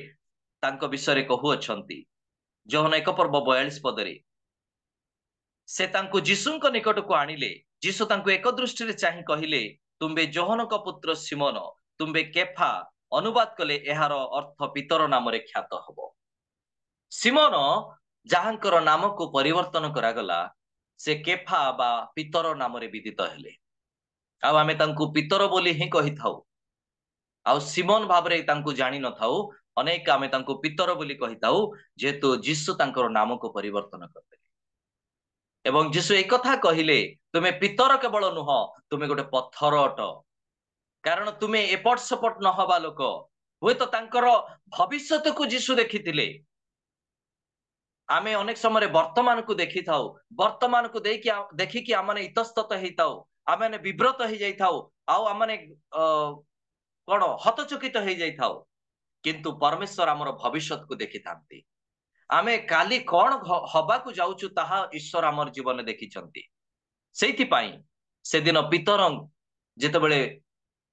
तांको विषय रे कहूअछंती जोहन एक पर्व 42 पद रे से तांको जीशुंक निकट को आनिले जीशु तांको एक दृष्टि रे चाहि कहिले तुंबे जोहन को पुत्र सिमोन तुंबे केफा अनुवाद कले एहार अर्थ पितर नाम रे ख्यात हबो सिमोन जहांकर नाम को परिवर्तन करा गला से केफा बा पितर नाम रे विदित हेले आ आमे तांको पितर बोली ही कहि थाउ आ सिमोन भाबरे तांको जानि न थाउ अनेक आमे तांको पितर बोली कहि थाउ जेतु जीशु तांकर नाम को परिवर्तन करदेले एवं जीशु एक कथा कहिले तुमे पितर केवल नुह तुमे गोटे पत्थर अट कारण तुमे एपट सपट न हवा लोक हुए तो तांकर भविष्यत को जीशु देखिथिले आमे अनेक समय वर्तमान को देखि थाउ वर्तमान को देखिकी आमने इतस्तत हेई थाउ आमने विव्रत हेई जाई थाउ आउ आमने कोन हतचकित हेई जाई थाउ किंतु परमेश्वर आमर भविष्यत को देखि थांती आमे काली कोन हबा को जाउछु ताहा ईश्वर आमर जीवन देखिचंती सेति पई से दिन पितर जेतेबेले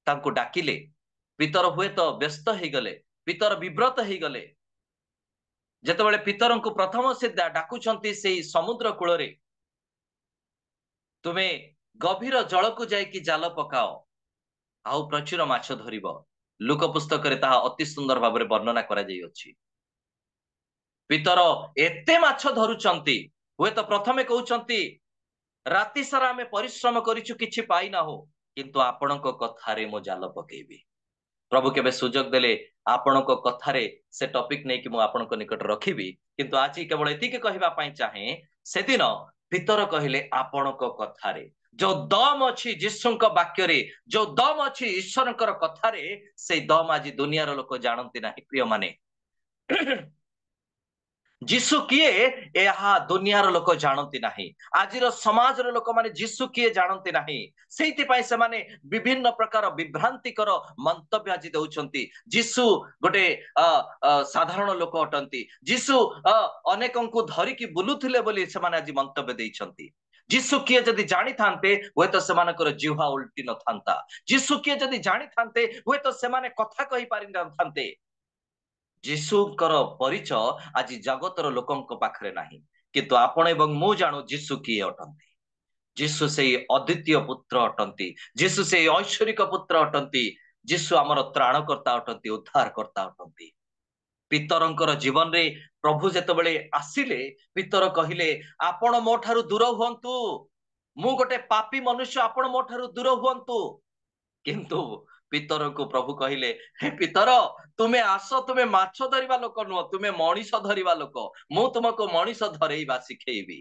तांको डाकिले पितर हुए तो व्यस्त हेई गले पितर विव्रत हेई गले जेतेबेले पितर को प्रथम से डाकुचंती सेई समुद्र कूल रे तुमे गभीर जल को जाई कि जाल पकाओ आउ प्रचुर माछ धरिबो लुक पुस्तक रे ताहा अति सुंदर भाबरे वर्णना करा जाई अछि पितर एते माछ धरुचंती हुए तो प्रथमे कहउचंती राति सारा आमे परिश्रम करिछु किछि पाई ना हो किंतु आपणक कथारे मो जाल पकेबी प्रभु केबे सुजोग देले आपणक कथारे से टॉपिक नै कि मु आपणक निकट रखिबी किंतु आज केवल एतिके कहबा पई चाहे से दिन पितर कहिले आपणक कथारे जो दम अछि जीशुंक वाक्य रे जो दम अछि ईश्वरंकर कथारे से दम आज दुनियार लोक जानନ୍ତି नाही प्रिय माने जीशु किए एहा दुनियार लोक जानନ୍ତି नाही आजिर समाजर लोक माने जीशु किए जानନ୍ତି नाही सेति पई से माने विभिन्न प्रकार विभ्रांतिकर मंतव्य आज दउचंती जीशु गोटे साधारण लोक अटंती जीशु अनेकंकु धरि कि बुलुथिले बोली से माने आज मंतव्य देइचंती जीशु किए जदि जानि थांते हुए तो सेमानकर जिह्वा उल्टी न थांता जीशु किए जदि जानि थांते हुए तो सेमाने कथा कहि पारि न थांते जीशुकर परिचय आज जगतर लोकंक पाखरे नाही किंतु आपण एवं मु जानु जीशु किए अटंती जीशु से अद्वितीय पुत्र अटंती जीशु से ऐश्वरिक पुत्र अटंती जीशु आमर त्राणकर्ता अटंती उद्धारकर्ता अटंती पितरंकर जीवन रे प्रभु जेतेबेले आसिले पितर कहिले आपण मो ठारू दूर हुअन्तु मु गोटे पापी मनुष्य आपण मो ठारू दूर हुअन्तु किंतु पितर को प्रभु कहिले हे पितर तुमे आस तुमे माछ धरिबा लोक नुह तुमे मनीष धरिबा लोक मु तुमको मनीष धरेइबा शिखेइबी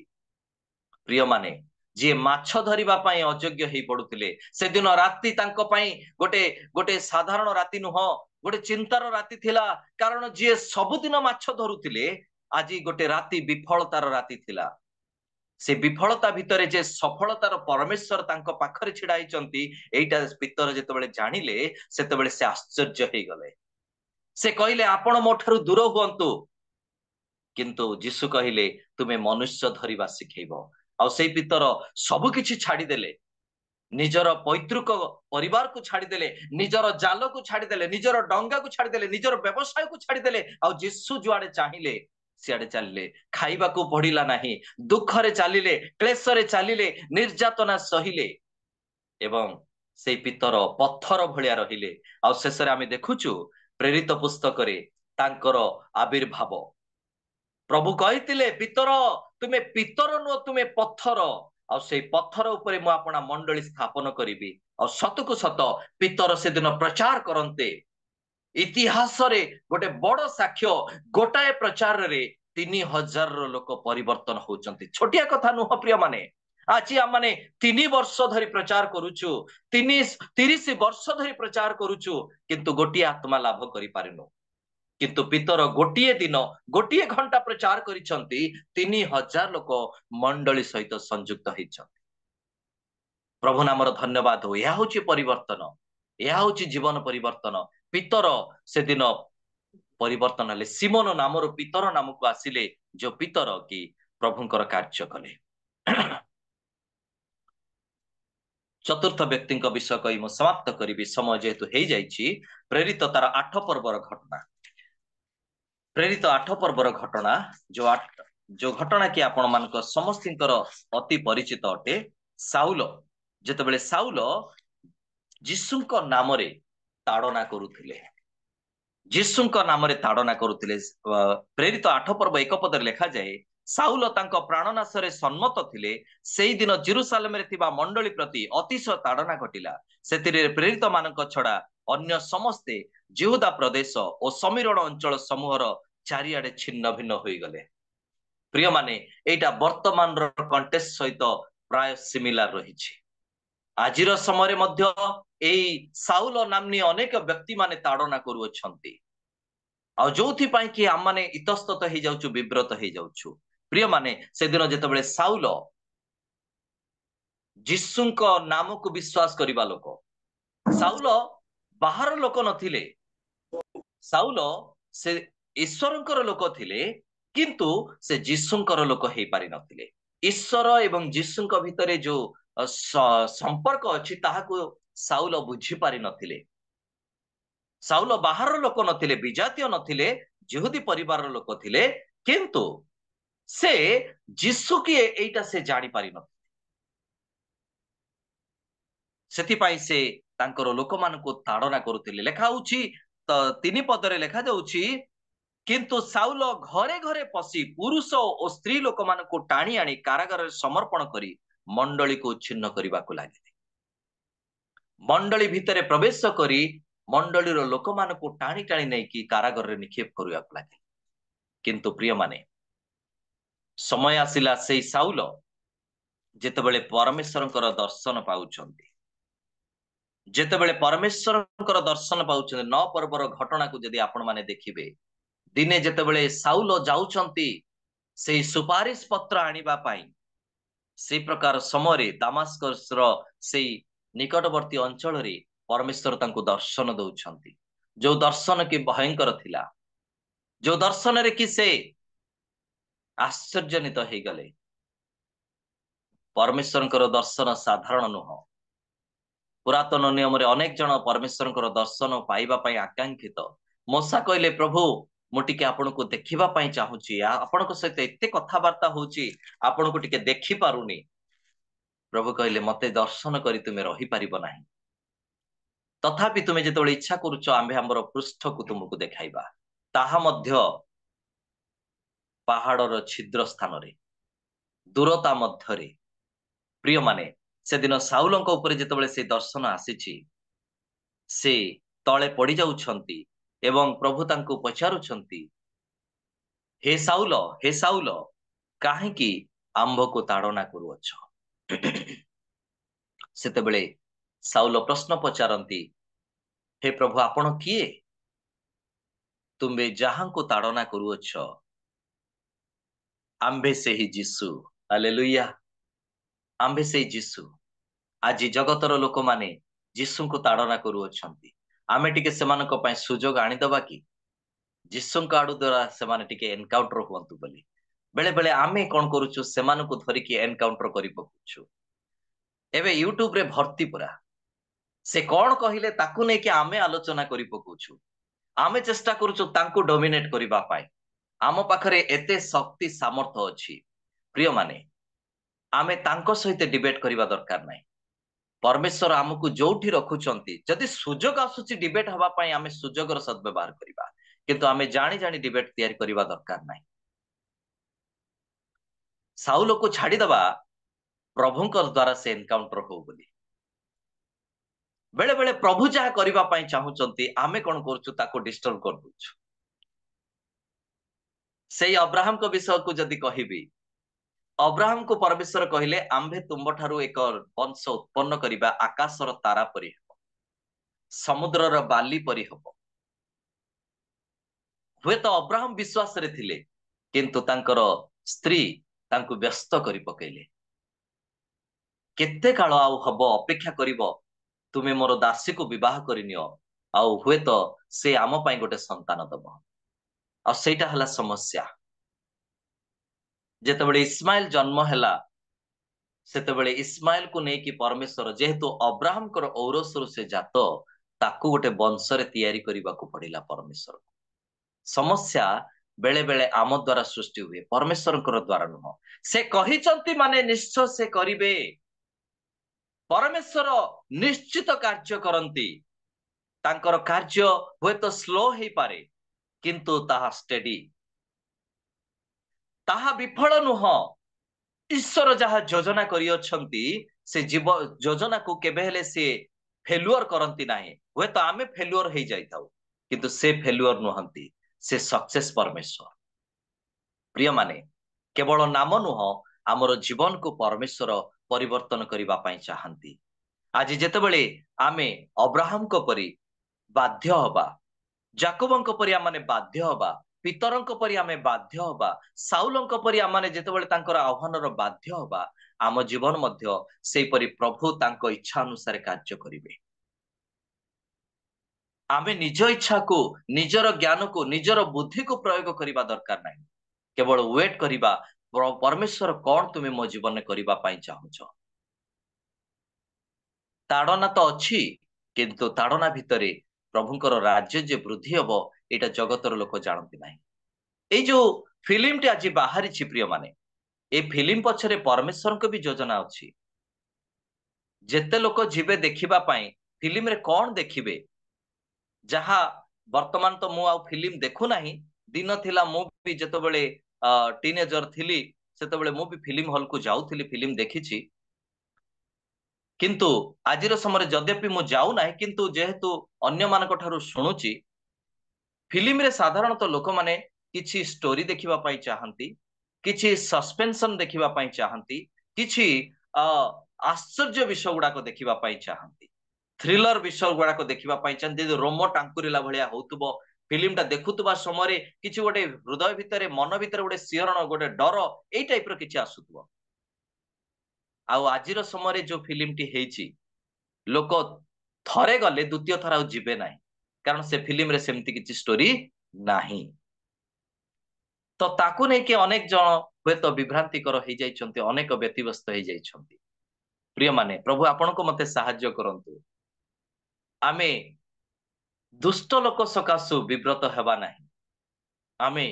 प्रिय माने जे माछ धरिबा पई अयोग्य हेई पडुतिले से दिन राति तांको पई गोटे गोटे साधारण राति नुह गोटे चिंतार राति थिला कारण जे सबुदिन माछ धरुतिले आजी गोटे राति विफलतार राति थिला से विफलता भितरे जे सफलतार परमेश्वर तांको पाखरे छिडाइचंती एइटा पितर जेतेबेले जानिले सेतेबेले से आश्चर्य हेई गले से कहिले आपण मोठारु दूर हुअन्तु किंतु जीशु कहिले तुमे मनुष्य धरिबा शिखेइबो आ सेई पितर सब किछि छाडी देले निजर पैतृक परिवार को छाडी देले निजर जाल को छाडी देले निजर डंगा को छाडी देले निजर व्यवसाय को छाडी देले आ जीशु जुआडे चाहिले सियाडे चलिले खाइबा को पड़िला नाही दुखरे चलिले क्लेशरे चलिले निर्यातना सहिले एवं से पितर पत्थर भलिया रहिले आ शेषरे आमे देखुछु प्रेरित पुस्तक रे तांकर आविर्भाव प्रभु कहितिले पितर तुमे पितर नो तुमे पत्थर आ से पत्थर उपरे मु आपना मंडली स्थापन करिबी आ सतकु सत पितर से दिन प्रचार करन्ते इतिहास रे गोटे बड़ साक्ष्य गोटाए प्रचार रे 3000 लोक परिवर्तन होचंती छोटिया कथा नुह प्रिय माने आज आम माने 3 वर्ष धरी प्रचार करूछु 30 वर्ष धरी प्रचार करूछु किंतु गोटिए आत्मा लाभ करि पारिनु किंतु पितर गोटिए दिन गोटिए घंटा प्रचार करिसंती 3000 लोक मंडली सहित संयुक्त होइछंती प्रभु नामर धन्यवाद हो या होची परिवर्तन या होची जीवन परिवर्तन पितर से दिन परिवर्तन हेले सिमोन नामर पितर नाम को आसिले जो पितर कि प्रभुंकर कार्य कले चतुर्थ व्यक्ति विषय कही मु समाप्त करी समय जेहेतु हो जाइए प्रेरित तार 8 पर्वर घटना प्रेरित 8 पर्वर घटना जो घटना कि आपण मान समस्त अति परिचित अटे साउल जेतेबेले साउल जीशुंक नाम रे ताड़ना करुथिले जीशुंक नाम रे ताड़ना करुथिले प्रेरित 8 पर्व 1 पदरे लेखा जाए साउल तांको प्राणनाशरे सम्मत थिले सेई दिन जेरुसालेम रे थिबा मंडली प्रति अतिशय ताड़ना घटिला सेतिरे प्रेरित मानक छड़ा अन्य समस्ते जिहुदा प्रदेश और समीरण अंचल समूहर चारिआडे छिन्न भिन्न होई गले प्रिय माने एटा वर्तमान रो कंटेक्स्ट सहित प्राय सिमिलर रहिछि आजिर समय मध्य एई साउल नामनी अनेक व्यक्ति माने ताड़ना करूछंती आ जोथि पाई कि आम माने इतस्तत हो जाउछु विव्रत हो जाउछु। प्रिय माने से दिन जेतबेले साउल जीसुंक नाम को विश्वास करिबा लोक, साउल बाहर लोक नथिले, साउल से ईश्वरंकर लोक थिले किंतु से जीसुंकर लोक हेई पारि नथिले। ईश्वर एवं जीसुंक भितरे जो संपर्क अछि ताहाको साउल बुझी पारि नथिले। साउल बाहर लोक नथिले, विजातीय नथिले, यहूदी परिवार लोक थिले, किंतु से जीसु किए एइटा से जानि पारि नथिले। सेथिपाई से तांकर लोकमानंकु ताड़ना करुथिले। लेखा होउछि त 3 पदरे लेखा जाउछि, किंतु साउल घरे घरे पसी पुरुष और स्त्री लोकमानंकु टाणी आनी कारागार समर्पण करी मंडली को छिन्न करबाकू लागिले। मंडली भितरे प्रवेश करी मंडलीर लोकमानंकु टाणी टाणी नै कि कारागार रे निक्षेप करबाकू लागिले। किंतु प्रिय माने समय आसिला सेई साउल जेतेबेले परमेश्वरंकर दर्शन पाउछंती, जेतेबेले परमेश्वरंकर दर्शन पाउछंती 9 पर्वर घटना को यदि आपण माने देखिबे, दिने जेतेबेले साउल जाउछंती सेई सुपारिश पत्र आनिबा पाई, से प्रकार समय दामास्कस रो सेई निकटवर्ती अंचल रे परमेश्वर तांको दर्शन दउछंती। जो दर्शन की भयंकर थिला, जो दर्शन रे कि से आश्चर्यजनित हो गले। परमेश्वरंकर दर्शन साधारण नुह। पुरातन नियम रे अनेक जन परमेश्वरंकर दर्शन पाइबा पाई आकांक्षित। मूसा कहले, प्रभु मु टिके आपण को देखिबा पाई चाहूची, आपण को सहित एते कथाबार्ता होची, आपण को टिके देखि पारुनी। प्रभु कहले, मते दर्शन करी तुमे रही पारिबो नाही, तथापि तुमे जेतबेले इच्छा करूछ आम्भे हमर पृष्ठ को तुमको देखाइबा, ताहा मध्य पहाड़र छिद्र स्थान रे, दूरता मध्यरे। प्रिय माने से दिन साउलंक ऊपर जेतबेले से दर्शन आसीची, से तळे पड़ी जाउछंती एवं प्रभु तांको पचारुछंती, हे साउल काहेकि आंभ को ताड़ना करूअछ। सेतेबेले साउल प्रश्न पचारंती, हे प्रभु आपण किए? तुमे जहां को ताड़ना करूअछ आंभे से ही जीसु। हालेलुया, आंभे से ही जीसु। आज जगतर लोक माने जीसु को ताड़ना करूअछंती। आमे टिके सेमानक पय सुजोग आनी दबा कि जीसुंक आडू द्वारा सेमाने टिके एनकाउंटर हुअंतु बोली। बेले बेले आमे कोन करूछु, सेमानकु धरिकी एनकाउंटर करि पकुछु। एबे यूट्यूब रे भर्ती पुरा से कोन कहिले ताकू नै कि आमे आलोचना करि पकुछु। आमे चेष्टा करूछु तांकु डोमिनेट करिबा पाई। आम पाखरे एते शक्ति सामर्थ्य अछि। प्रिय माने आमे तांको सहित डिबेट करिबा दरकार नै। परमेश्वर आमको जोठी रखुचंती, जदि सुजोग आसुची डिबेट हवा पाई आमे सुजोगर सद्व्यवहार करिबा, किंतु आमे जानी जानी डिबेट तैयारी करिबा दरकार नै। साउल को छाड़ी दबा प्रभुंक द्वारा से एनकाउंटर हो बोली। बेले बेले प्रभु जहा करिबा पाई चाहुचंती, आमे कोन करछु ताको डिस्टर्ब कर दोछु। सेई अब्राहम को विषय को जदि कहिबी, अब्राहम को परमेश्वर कहिले, आंभे तुम ठारू एक वंश उत्पन्न करिबा, आकाशर तारा परि हबो, समुद्रर बाली परि हबो। हुए तो अब्राहम विश्वास रे थिले, किंतु तांकर स्त्री तांकु व्यस्त करि पकेले। केते काल आउ हबो अपेक्षा करिवो, तुमे मोर दासी को विवाह करिनियो, आउ हुए तो से आम पाई गोटे संतान दबो। आ सेटा हला समस्या। जेतेबेले इस्माइल जन्म हैला, सेतेबेले इस्माइल को नेकी परमेश्वर जेहेतु अब्राहम कर औरसरु से जात, ताकू गोटे वंश रे तैयारी करिबा को पड़िला परमेश्वर। समस्या बेले बेले आम द्वारा सृष्टि हुए, परमेश्वर द्वारा नुह। से कहिचंती माने निश्चय से करिवे। परमेश्वर निश्चित कार्य करंती। तांकर कार्य हुए तो स्लो ही पारे, किंतु ताहा स्टेडी, ताहा विफल नुह। ईश्वर जहा योजना करियछंती, से जीव योजना को केबे हेले से फेलुअर करंती नाही। हुए तो आमे फेलुअर हे जाइताउ, किंतु से फेलुअर नुहंती, से सक्सेस परमेश्वर। प्रिय माने केवल नाम नुह, आमर जीवन को परमेश्वर परिवर्तन करिबा पाई चाहंती। आज जेतेबेले आमे अब्राहम को परी बाध्य हबा जाकोबंक परी आमने बाध्य हबा पितरंक परी आमे बाध्य हबा साउलंक परी आमने जेतेबेले तांकर आह्वानर बाध्य हबा आम जीवन मध्य सेही परी प्रभु तांको इच्छा अनुसार कार्य करिवे आमे निज इच्छा को निजर ज्ञान को निजर बुद्धि को प्रयोग करबा दरकार नाही केवल वेट करिबा परमेश्वर कौन तुमे मो जीवन में करबा पई चाहुछ ताड़ना तो अच्छी किंतु ताड़ना भितरे प्रभुंकर राज्य जे वृद्धि हबो एटा जगतर लोक जानती नाही ए जो फिल्म टी आज बाहरी प्रिय माने ए फिल्म पछरे परमेश्वर को भी योजना अच्छी जेते लोक जीवे देखिबा पई फिल्म रे कौन देखिबे जहा वर्तमान तो मु आ फिल्म देखु नाही दिन थिला मु भी जेतबेले टीनेजर थिली सेतबेले मु भी फिल्म हॉल को जाउथिली फिल्म देखिछि किंतु आजिर समय जद्यपि मु जाऊ नाही किंतु जेहेतु अन्य मानक ठारू शुणुची फिल्म रे साधारणतः लोक माने किछि स्टोरी देखिबा पई चाहंती किछि सस्पेंशन देखिबा पई चाहंती किछि आश्चर्य विषय गुडा को देखिबा पई चाहंती थ्रिलर विषय गुडा को देखिबा पई चाहंती रोमो टांकुरिला भलिया होतुबो फिल्म टा देखुतबा समय किछि गोटे हृदय भितरे मन भितरे गोटे सिहरण गोटे डर एई टाइप रो किछि आसुतबो आउ आजिर समय जो फिल्म टी हेची लोक थरे गले द्वितीय थर आउ जिबे नाही कारण से फिल्म रे सेमती किछि स्टोरी नाही तो ताकू नै कि अनेक जन हुए तो विभ्रांतिकर हो जाइछन्ती अनेक व्यतिव्यस्त हो जाइछन्ती प्रिय माने प्रभु आपण को मते सहाय्य करंतु आमे दुष्ट लोक सकाशु विव्रत हेबा नाही आमे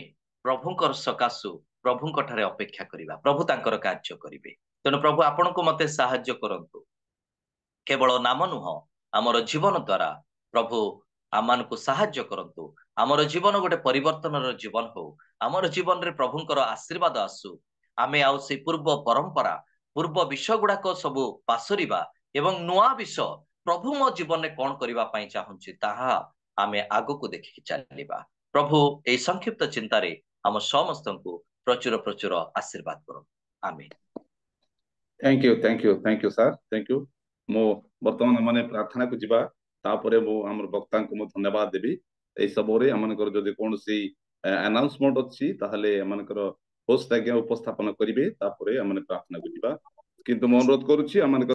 प्रभुंकर सकाशु प्रभुंक ठारे अपेक्षा करिबा प्रभु तांकर कार्य करिवे तेणु प्रभु आपण को मते सहाय्य करंतु केवल नाम नुह आमर जीवन द्वारा प्रभु आमान को सहाय्य करंतु आमर जीवन गोटे परिवर्तन जीवन हो आमर जीवन रे प्रभुंकर आशीर्वाद आसु आमे आउ से पूर्व परंपरा पूर्व विषय गुड़ाक सबु पासरिबा एवं नुआ विषय प्रभु मो जीवन में कौन करबा पई चाहुछि ताहा आमे आगो को देखि चलिबा प्रभु ए संक्षिप्त चिंता रे हम समस्त को प्रचुर प्रचुर आशीर्वाद करो आमीन thank you sir thank you मो वर्तमान माने प्रार्थना को जिबा तापरे मो हमर वक्ता को मो धन्यवाद देबी ए सबरे हमनकर जदि कोनसी अनाउंसमेंट अछि ताहले हमनकर होस्ट आज्ञा उपस्थापन करिवे तापरे हमने प्रार्थना को जिबा किंतु मो अनुरोध करूछि हमनकर